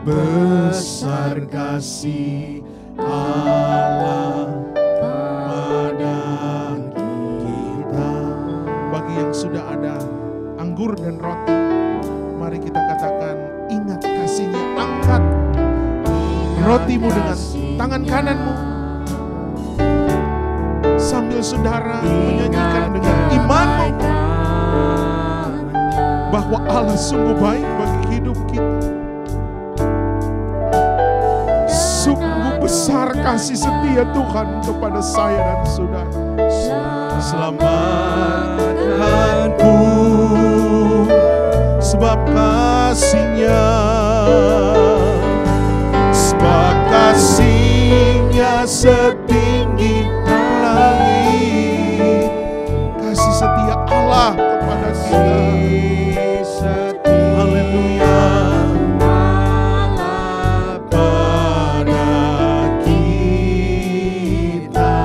besar kasih Allah pada kita. Bagi yang sudah ada anggur dan roti, mari kita katakan, ingat kasih-Nya. Angkat rotimu dengan tangan kananmu, sambil saudara menyanyikan dengan imanmu bahwa Allah sungguh baik bagi hidup kita. Sungguh besar kasih setia Tuhan kepada saya dan saudara. Selamatkanku sebab kasih-Nya. Sebab kasih-Nya setinggi langit. Kasih setia Allah kepada kita. Haleluya. Pada kita.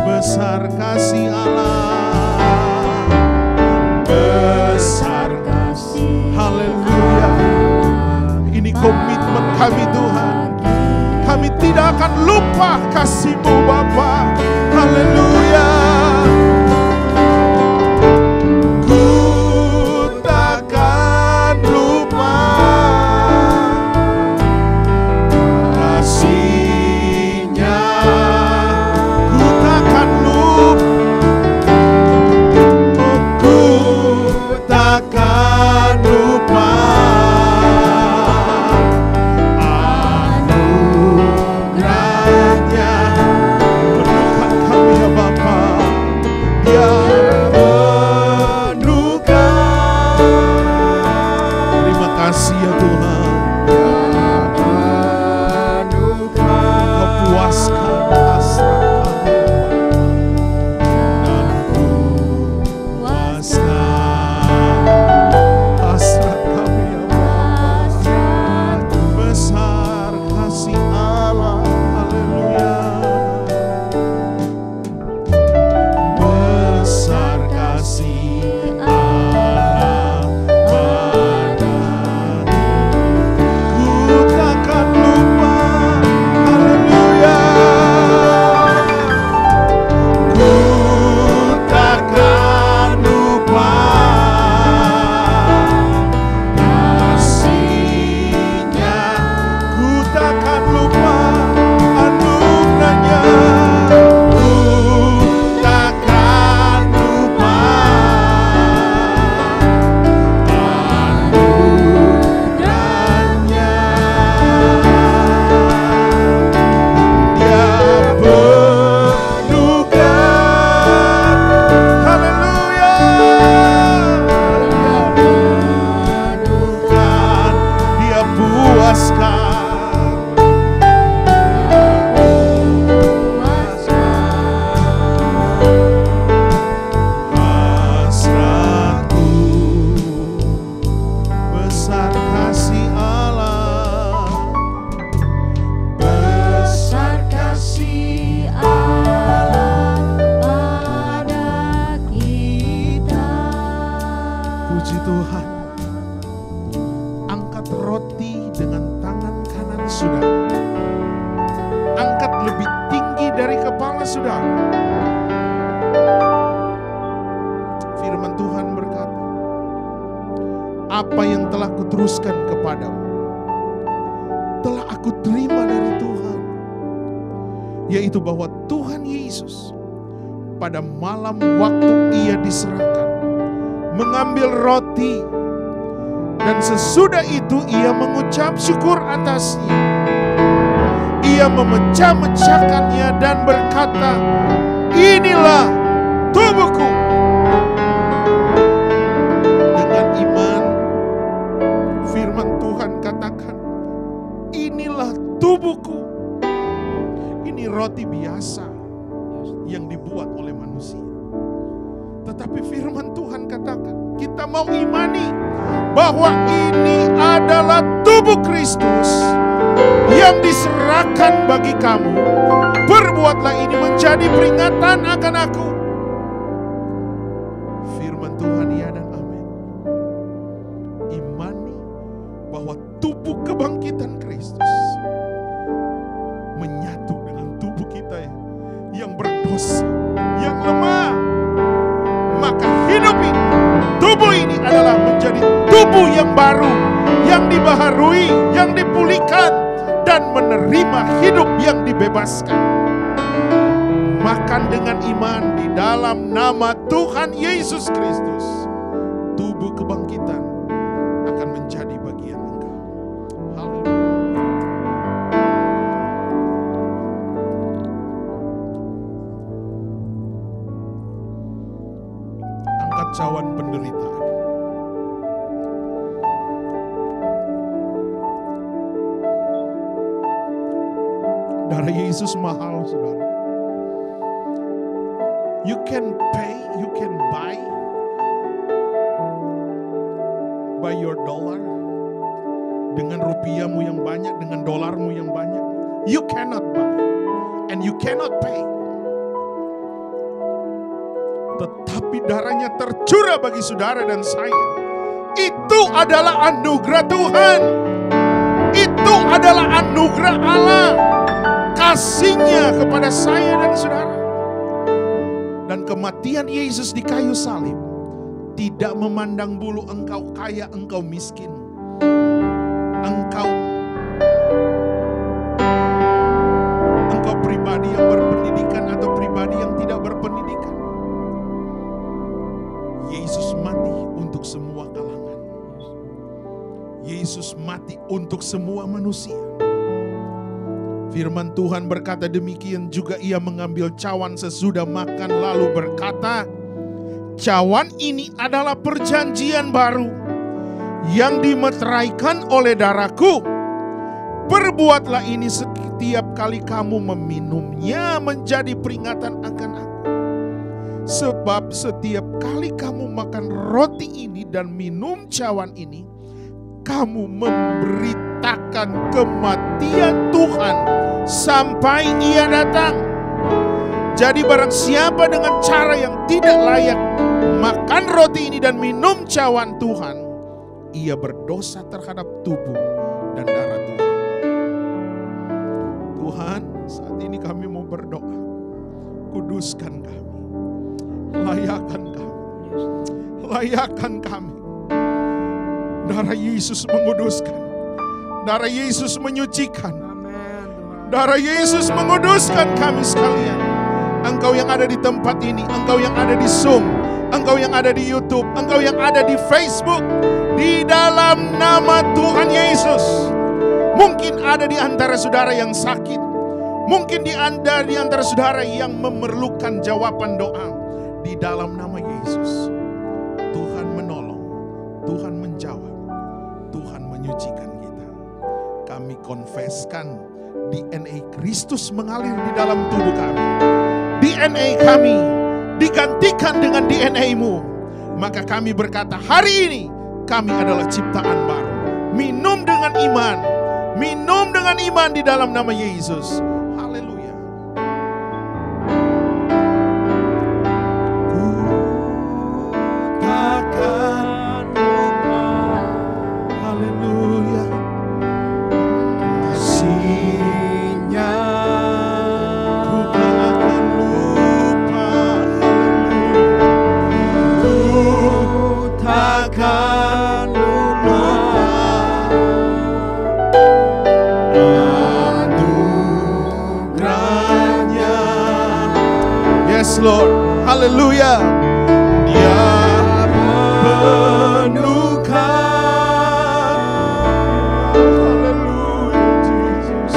Besar kasih Allah. Besar kasih. Haleluya. Ini komitmen kami Tuhan. Kami tidak akan lupa kasih-Mu Bapa. Haleluya. Ku takkan lupa kasih-Nya. Ku takkan lupa. Ku takkan lupa. Kasih ya Tuhan, Kau puaskan hasrat kami dan puaskan hasrat kami ya Bapa. Besar kasih Allah, haleluya. roti dengan tangan kanan saudara. Angkat lebih tinggi dari kepala saudara. Firman Tuhan berkata, apa yang telah kuteruskan kepadamu telah aku terima dari Tuhan, yaitu bahwa Tuhan Yesus pada malam waktu ia diserahkan mengambil roti, dan sesudah itu ia mengucap syukur atasnya. Ia memecah-mecahkannya dan berkata, inilah tubuhku. Dengan iman, firman Tuhan katakan, inilah tubuhku. Ini roti biasa yang dibuat oleh manusia. Tetapi firman Tuhan katakan, kita mau imani bahwa ini adalah tubuh Kristus yang diserahkan bagi kamu. Perbuatlah ini menjadi peringatan akan aku. Firman Tuhan ya dan amin. Imani bahwa tubuh kebangkitan Kristus menyatu dengan tubuh kita yang berdosa, yang lemah. Maka hidup ini, tubuh ini adalah menjadi tubuh yang baru, yang dibaharui, yang dipulihkan, dan menerima hidup yang dibebaskan. Makan dengan iman di dalam nama Tuhan Yesus Kristus. Tubuh kebangkitan akan menjadi bagian engkau. Haleluya. Angkat cawan penderitaan. Darah Yesus mahal, saudara. You can pay, you can buy your dollar. Dengan rupiahmu yang banyak, dengan dolarmu yang banyak. You cannot buy and you cannot pay. Tetapi darahnya tercurah bagi saudara dan saya. Itu adalah anugerah Tuhan. Itu adalah anugerah Allah. Kasih-Nya kepada saya dan saudara. Dan kematian Yesus di kayu salib tidak memandang bulu engkau kaya, engkau miskin. Engkau pribadi yang berpendidikan atau pribadi yang tidak berpendidikan. Yesus mati untuk semua kalangan. Yesus mati untuk semua manusia. Firman Tuhan berkata demikian juga ia mengambil cawan sesudah makan lalu berkata, cawan ini adalah perjanjian baru yang dimeteraikan oleh darahku. Perbuatlah ini setiap kali kamu meminumnya menjadi peringatan akan aku. Sebab setiap kali kamu makan roti ini dan minum cawan ini, kamu memberitakan kematian Tuhan sampai ia datang. Jadi barang siapa dengan cara yang tidak layak makan roti ini dan minum cawan Tuhan, ia berdosa terhadap tubuh dan darah Tuhan. Tuhan, saat ini kami mau berdoa. Kuduskan kami. Layakan kami. Layakan kami. Darah Yesus menguduskan. Darah Yesus menyucikan. Darah Yesus menguduskan kami sekalian. Engkau yang ada di tempat ini, engkau yang ada di Zoom, engkau yang ada di YouTube, engkau yang ada di Facebook, di dalam nama Tuhan Yesus. Mungkin ada di antara saudara yang sakit, mungkin di antara saudara yang memerlukan jawaban doa. Di dalam nama Yesus, Tuhan menolong, Tuhan menjawab, Tuhan menyucikan kita. Kami konfeskan DNA Kristus mengalir di dalam tubuh kami. DNA kami digantikan dengan DNA-Mu. Maka kami berkata, hari ini kami adalah ciptaan baru. Minum dengan iman. Minum dengan iman di dalam nama Yesus. Haleluya. Ku takkan lupa. Haleluya. Haleluya. Dia penuhkan. Haleluya Yesus.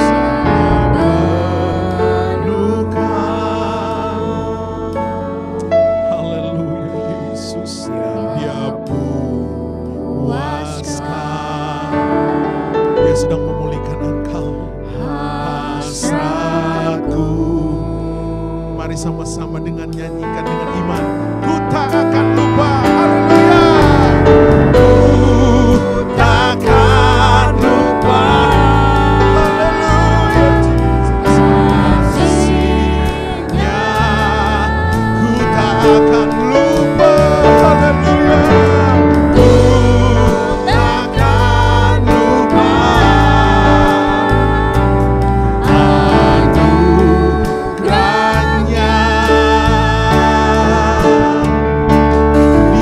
Penuhkan. Haleluya Yesus. Dia puaskan. Dia sedang memulihkan engkau. Hasratku. Mari sama-sama dengan nyanyikan dengan iman. Ku tak akan lupa. Haleluya. Ku takkan lupa. Haleluya kasihnya. Ku tak akan lupa. Haleluya. Ku takkan lupa. Anugerahnya. Dia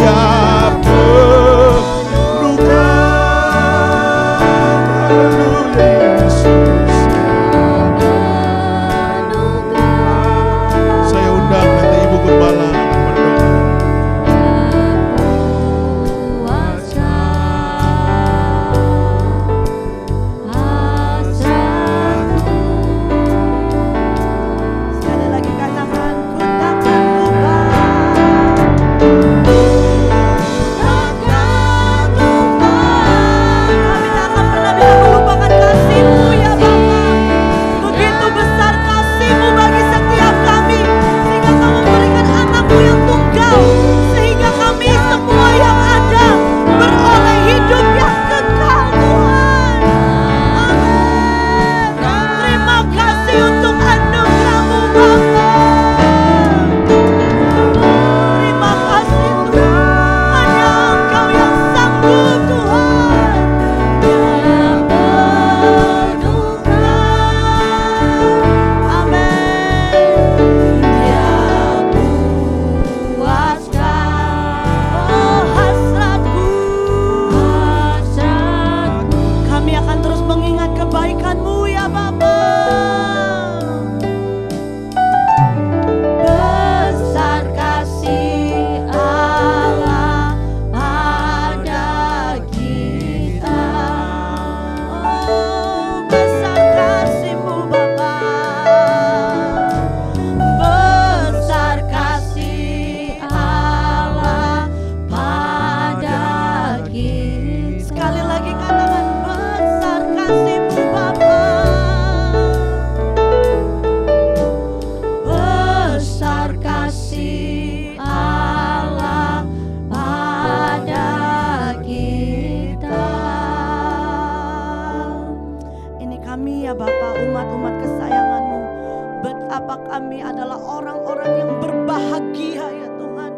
kami adalah orang-orang yang berbahagia ya Tuhan.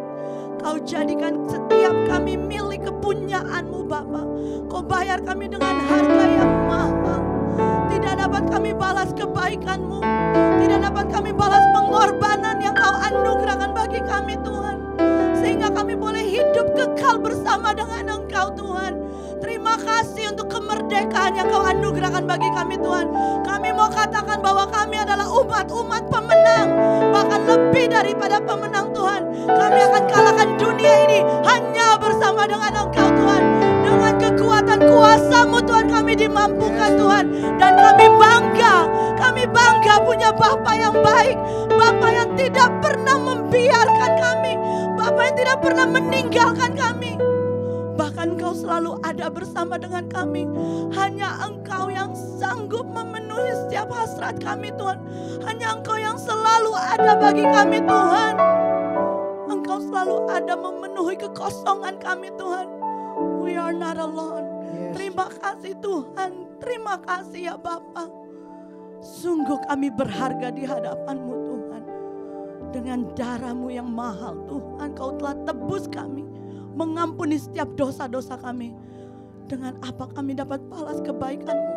Kau jadikan setiap kami milik kepunyaan-Mu Bapa. Kau bayar kami dengan harga yang mahal. Tidak dapat kami balas kebaikan-Mu. Tidak dapat kami balas pengorbanan yang Kau anugerahkan bagi kami Tuhan. Sehingga kami boleh hidup kekal bersama dengan Engkau Tuhan. Terima kasih untuk kemerdekaan yang Kau anugerahkan bagi kami Tuhan. Kami mau katakan bahwa kami adalah umat-umat pemenang. Bahkan lebih daripada pemenang Tuhan. Kami akan kalahkan dunia ini hanya bersama dengan Engkau Tuhan. Dengan kekuatan kuasa-Mu Tuhan kami dimampukan Tuhan. Dan kami bangga punya Bapa yang baik. Bapa yang tidak pernah membiarkan kami. Bapa yang tidak pernah meninggalkan kami. Bahkan Engkau selalu ada bersama dengan kami. Hanya Engkau yang sanggup memenuhi setiap hasrat kami Tuhan. Hanya Engkau yang selalu ada bagi kami Tuhan. Engkau selalu ada memenuhi kekosongan kami Tuhan. We are not alone. Terima kasih Tuhan. Terima kasih ya Bapa. Sungguh kami berharga di hadapan-Mu Tuhan. Dengan darah-Mu yang mahal Tuhan, Kau telah tebus kami. Mengampuni setiap dosa-dosa kami. Dengan apa kami dapat balas kebaikan-Mu?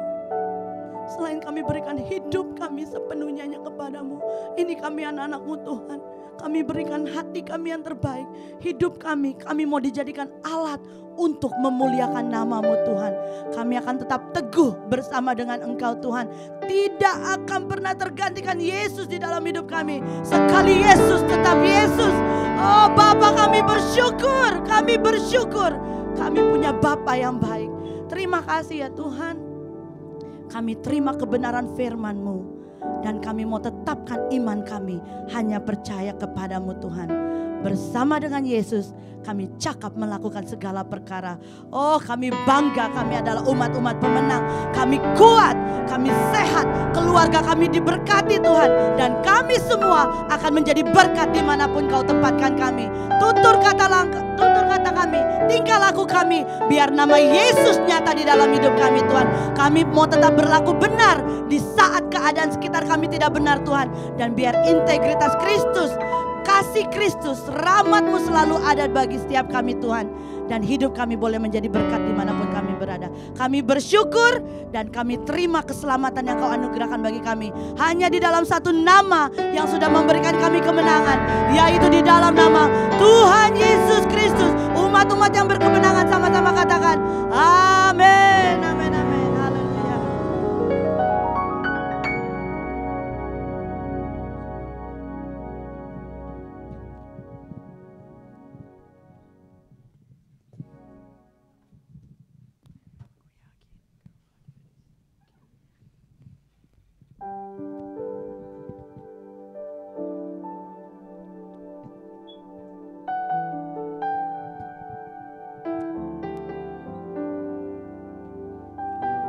Selain kami berikan hidup kami sepenuhnya kepada-Mu. Ini kami anak-anak-Mu Tuhan. Kami berikan hati kami yang terbaik. Hidup kami mau dijadikan alat untuk memuliakan nama-Mu Tuhan. Kami akan tetap teguh bersama dengan Engkau Tuhan. Tidak akan pernah tergantikan Yesus di dalam hidup kami. Sekali Yesus tetap Yesus. Oh Bapa, kami bersyukur. Kami punya Bapa yang baik. Terima kasih ya Tuhan. Kami terima kebenaran firman-Mu. Dan kami mau tetapkan iman kami hanya percaya kepadamu Tuhan. Bersama dengan Yesus kami cakap melakukan segala perkara. Oh kami bangga, kami adalah umat-umat pemenang. Kami kuat, kami sehat, keluarga kami diberkati Tuhan. Dan kami semua akan menjadi berkat dimanapun Kau tempatkan kami. Tutur kata kami, tingkah laku kami, biar nama Yesus nyata di dalam hidup kami Tuhan. Kami mau tetap berlaku benar di saat keadaan sekitar kami tidak benar Tuhan. Dan biar integritas Kristus, kasih Kristus, rahmat-Mu selalu ada bagi setiap kami Tuhan. Dan hidup kami boleh menjadi berkat dimanapun kami berada. Kami bersyukur dan kami terima keselamatan yang Kau anugerahkan bagi kami. Hanya di dalam satu nama yang sudah memberikan kami kemenangan, yaitu di dalam nama Tuhan Yesus Kristus. Umat-umat yang berkemenangan sama-sama katakan amin, amin, amin, haleluya.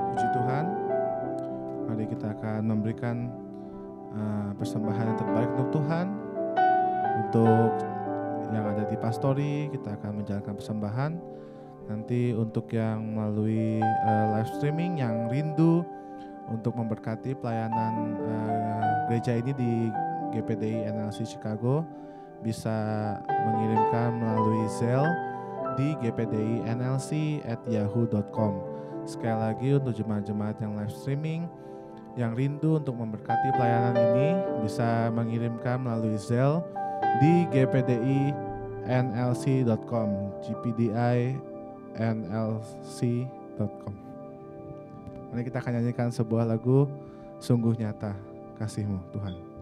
Puji Tuhan, mari kita akan memberikan persembahan yang terbaik untuk Tuhan. Untuk yang ada di pastori, kita akan menjalankan persembahan. Nanti untuk yang melalui live streaming yang rindu untuk memberkati pelayanan gereja ini di GPDI NLC Chicago, bisa mengirimkan melalui Zelle di gpdinlc@yahoo.com. Sekali lagi untuk jemaat-jemaat yang live streaming yang rindu untuk memberkati pelayanan ini, bisa mengirimkan melalui Zelle di gpdinlc.com, gpdinlc.com. Mari kita akan nyanyikan sebuah lagu, Sungguh Nyata Kasih-Mu Tuhan.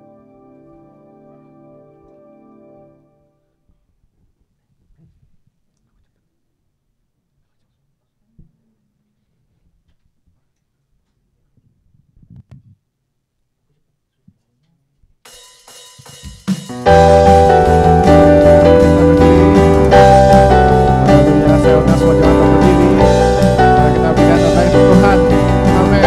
Tuhan, amin.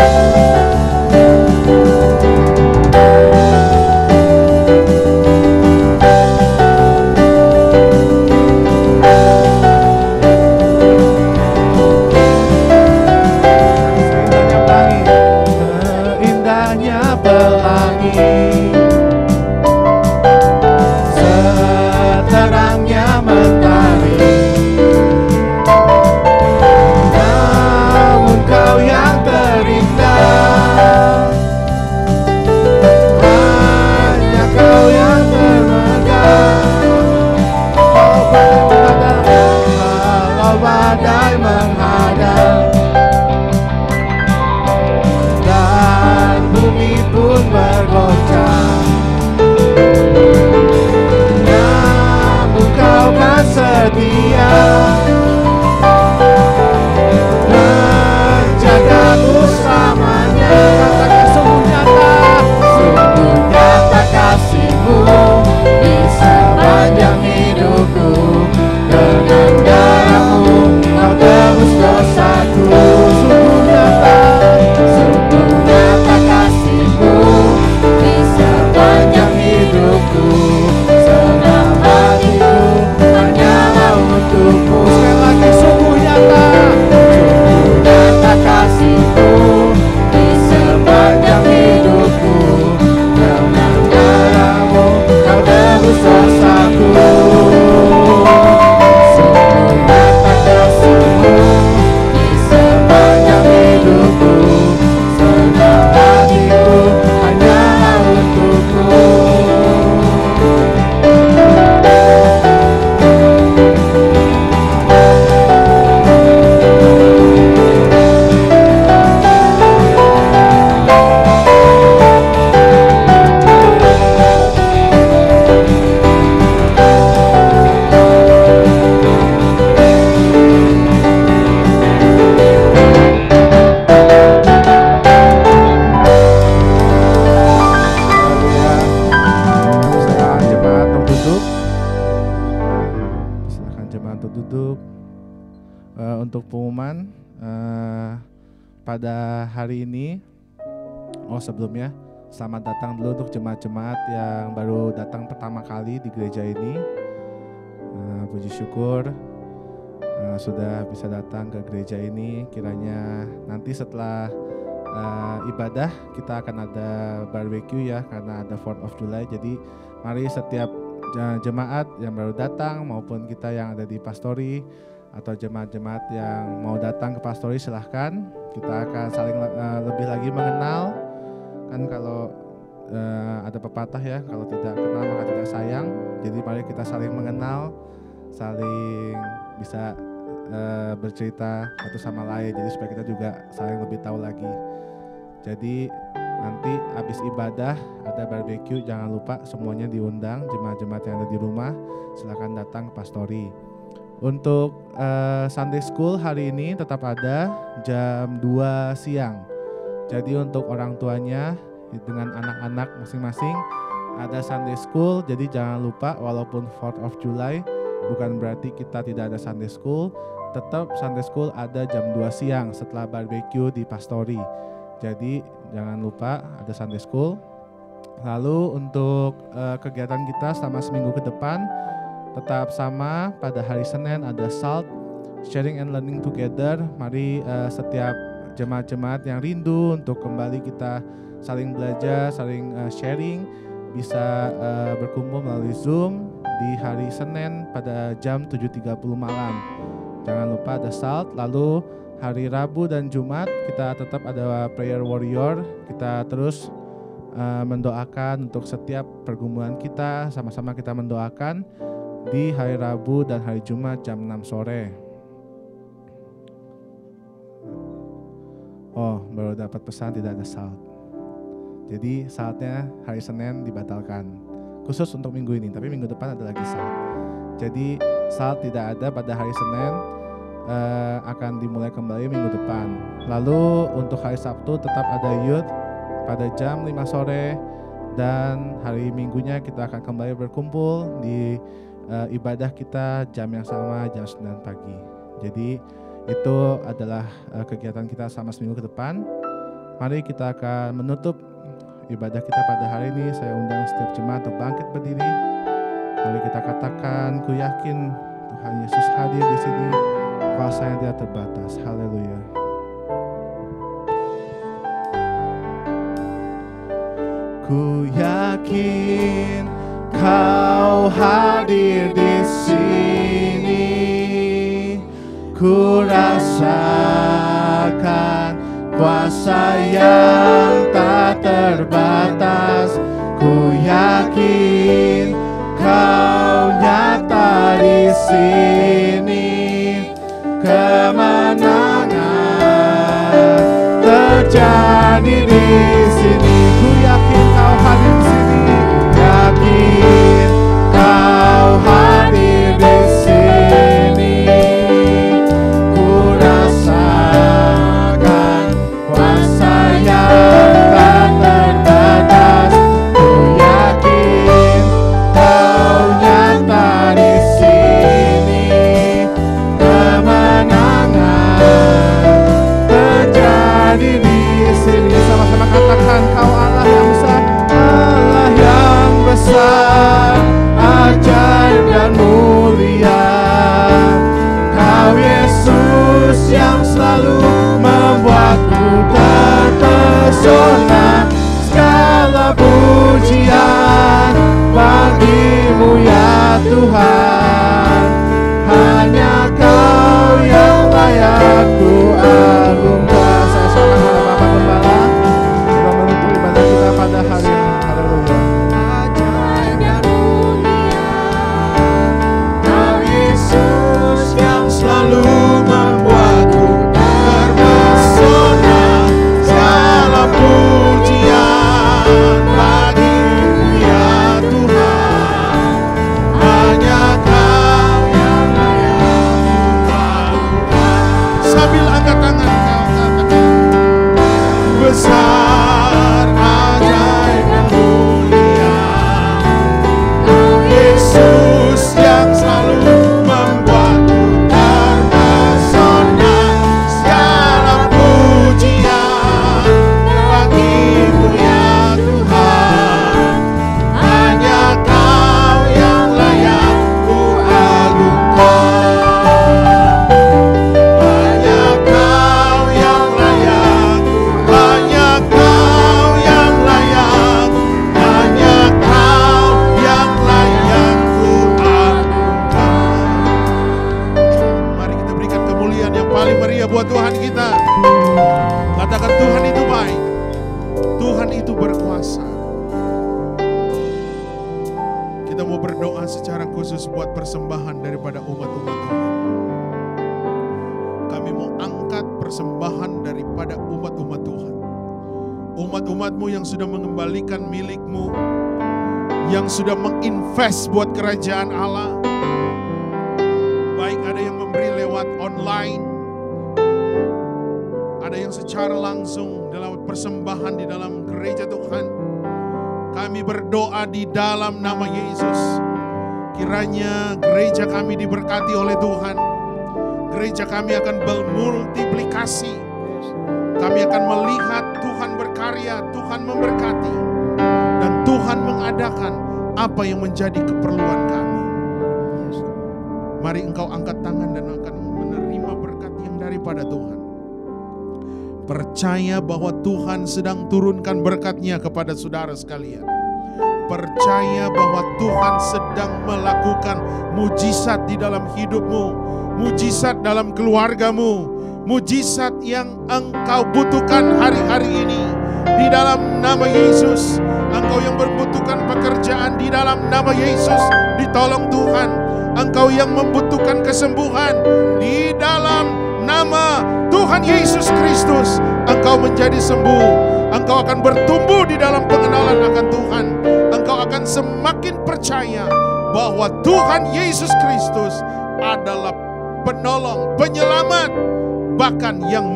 pada hari ini, sebelumnya selamat datang dulu untuk jemaat-jemaat yang baru datang pertama kali di gereja ini. Puji syukur sudah bisa datang ke gereja ini. Kiranya nanti setelah ibadah kita akan ada barbecue ya, karena ada 4th of July. Jadi mari setiap jemaat yang baru datang maupun kita yang ada di pastori atau jemaat-jemaat yang mau datang ke pastori, silahkan. Kita akan saling lebih lagi mengenal. Kan kalau ada pepatah ya, kalau tidak kenal maka tidak sayang. Jadi mari kita saling mengenal, saling bisa bercerita satu sama lain. Jadi supaya kita juga saling lebih tahu lagi. Jadi nanti habis ibadah ada barbecue, jangan lupa semuanya diundang. Jemaat-jemaat yang ada di rumah silahkan datang ke pastori. Untuk Sunday School hari ini tetap ada jam 2 siang. Jadi untuk orang tuanya dengan anak-anak masing-masing ada Sunday School. Jadi jangan lupa, walaupun 4th of July bukan berarti kita tidak ada Sunday School. Tetap Sunday School ada jam 2 siang setelah barbecue di pastori. Jadi jangan lupa ada Sunday School. Lalu untuk kegiatan kita selama seminggu ke depan tetap sama. Pada hari Senin ada SALT, Sharing and Learning Together. Mari setiap jemaat-jemaat yang rindu untuk kembali kita saling belajar, saling sharing, bisa berkumpul melalui Zoom di hari Senin pada jam 7.30 malam. Jangan lupa ada SALT. Lalu hari Rabu dan Jumat kita tetap ada Prayer Warrior. Kita terus mendoakan untuk setiap pergumulan kita, sama-sama kita mendoakan di hari Rabu dan hari Jumat jam 6 sore. Baru dapat pesan tidak ada SALT. Jadi SALT-nya hari Senin dibatalkan. Khusus untuk minggu ini, tapi minggu depan ada lagi SALT. Jadi SALT tidak ada pada hari Senin, akan dimulai kembali minggu depan. Lalu untuk hari Sabtu tetap ada youth pada jam 5 sore. Dan hari Minggunya kita akan kembali berkumpul di ibadah kita jam yang sama, jam 9 pagi. Jadi itu adalah kegiatan kita selama seminggu ke depan. Mari kita akan menutup ibadah kita pada hari ini. Saya undang setiap jemaat untuk bangkit berdiri. Mari kita katakan, ku yakin Tuhan Yesus hadir di sini, kuasa yang tidak terbatas. Haleluya. Ku yakin Kau hadir di sini, ku rasakan kuasa yang tak terbatas. Ku yakin Kau nyata di sini, kemenangan terjadi di sini. Ku yakin Kau hadir di sini. Yakin Kau hadir di sini, ku rasakan kuasa yang tak terbatas. Ku yakin Kau nyata di sini, kemenangan terjadi di sini. Sama-sama katakan, Kau Allah yang besar, Allah yang besar, ajaib dan mulia. Kau Yesus yang selalu membuatku terpesona. Segala pujian bagi-Mu ya Tuhan, hanya Kau yang layak ku agungkan. Saya sama Bapak Gembala, kita menutup ibadah kita pada hari ini. Haleluya. Selalu membuatku terpesona. Segala pujian bagi-Mu ya Tuhan, hanya persembahan daripada umat-umat Tuhan. Umat-umat-Mu yang sudah mengembalikan milik-Mu, yang sudah menginvest buat kerajaan Allah. Baik ada yang memberi lewat online, ada yang secara langsung dalam persembahan di dalam gereja Tuhan. Kami berdoa di dalam nama Yesus, kiranya gereja kami diberkati oleh Tuhan. Gereja kami akan bermultiplikasi. Kami akan melihat Tuhan berkarya, Tuhan memberkati, dan Tuhan mengadakan apa yang menjadi keperluan kami. Mari engkau angkat tangan dan akan menerima berkat yang daripada Tuhan. Percaya bahwa Tuhan sedang turunkan berkat-Nya kepada saudara sekalian. Percaya bahwa Tuhan sedang melakukan mujizat di dalam hidupmu, mujizat dalam keluargamu, mujizat yang engkau butuhkan hari-hari ini. Di dalam nama Yesus, engkau yang membutuhkan pekerjaan, di dalam nama Yesus ditolong Tuhan. Engkau yang membutuhkan kesembuhan, di dalam nama Tuhan Yesus Kristus, engkau menjadi sembuh. Engkau akan bertumbuh di dalam pengenalan akan Tuhan. Engkau akan semakin percaya bahwa Tuhan Yesus Kristus adalah penolong, penyelamat, bahkan yang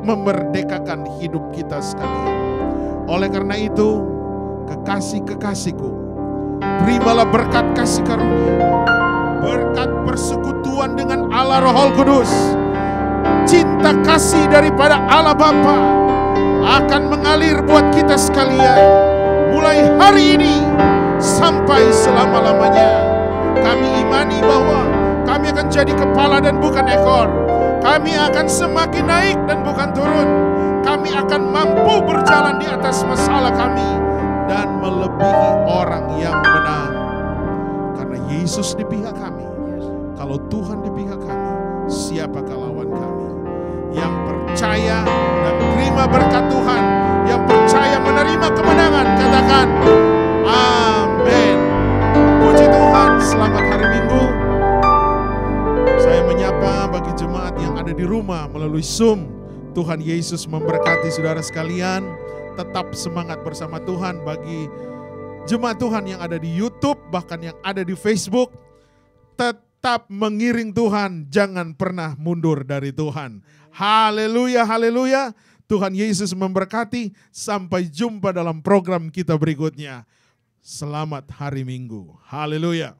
memerdekakan hidup kita sekalian. Oleh karena itu, kekasih-kekasihku, terimalah berkat kasih karunia, berkat persekutuan dengan Allah Roh Kudus. Cinta kasih daripada Allah Bapa akan mengalir buat kita sekalian mulai hari ini sampai selama-lamanya. Kami imani bahwa kami akan jadi kepala dan bukan ekor. Kami akan semakin naik dan bukan turun. Kami akan mampu berjalan di atas masalah kami dan melebihi orang yang menang. Karena Yesus di pihak kami. Kalau Tuhan di pihak kami, siapakah lawan kami? Yang percaya dan terima berkat Tuhan, yang percaya menerima kemenangan, katakan amin. Puji Tuhan, selamat hari Minggu. Saya menyapa bagi jemaat yang ada di rumah melalui Zoom. Tuhan Yesus memberkati saudara sekalian. Tetap semangat bersama Tuhan. Bagi jemaat Tuhan yang ada di YouTube, bahkan yang ada di Facebook, tetap mengiring Tuhan, jangan pernah mundur dari Tuhan. Haleluya, haleluya. Tuhan Yesus memberkati. Sampai jumpa dalam program kita berikutnya. Selamat hari Minggu. Haleluya.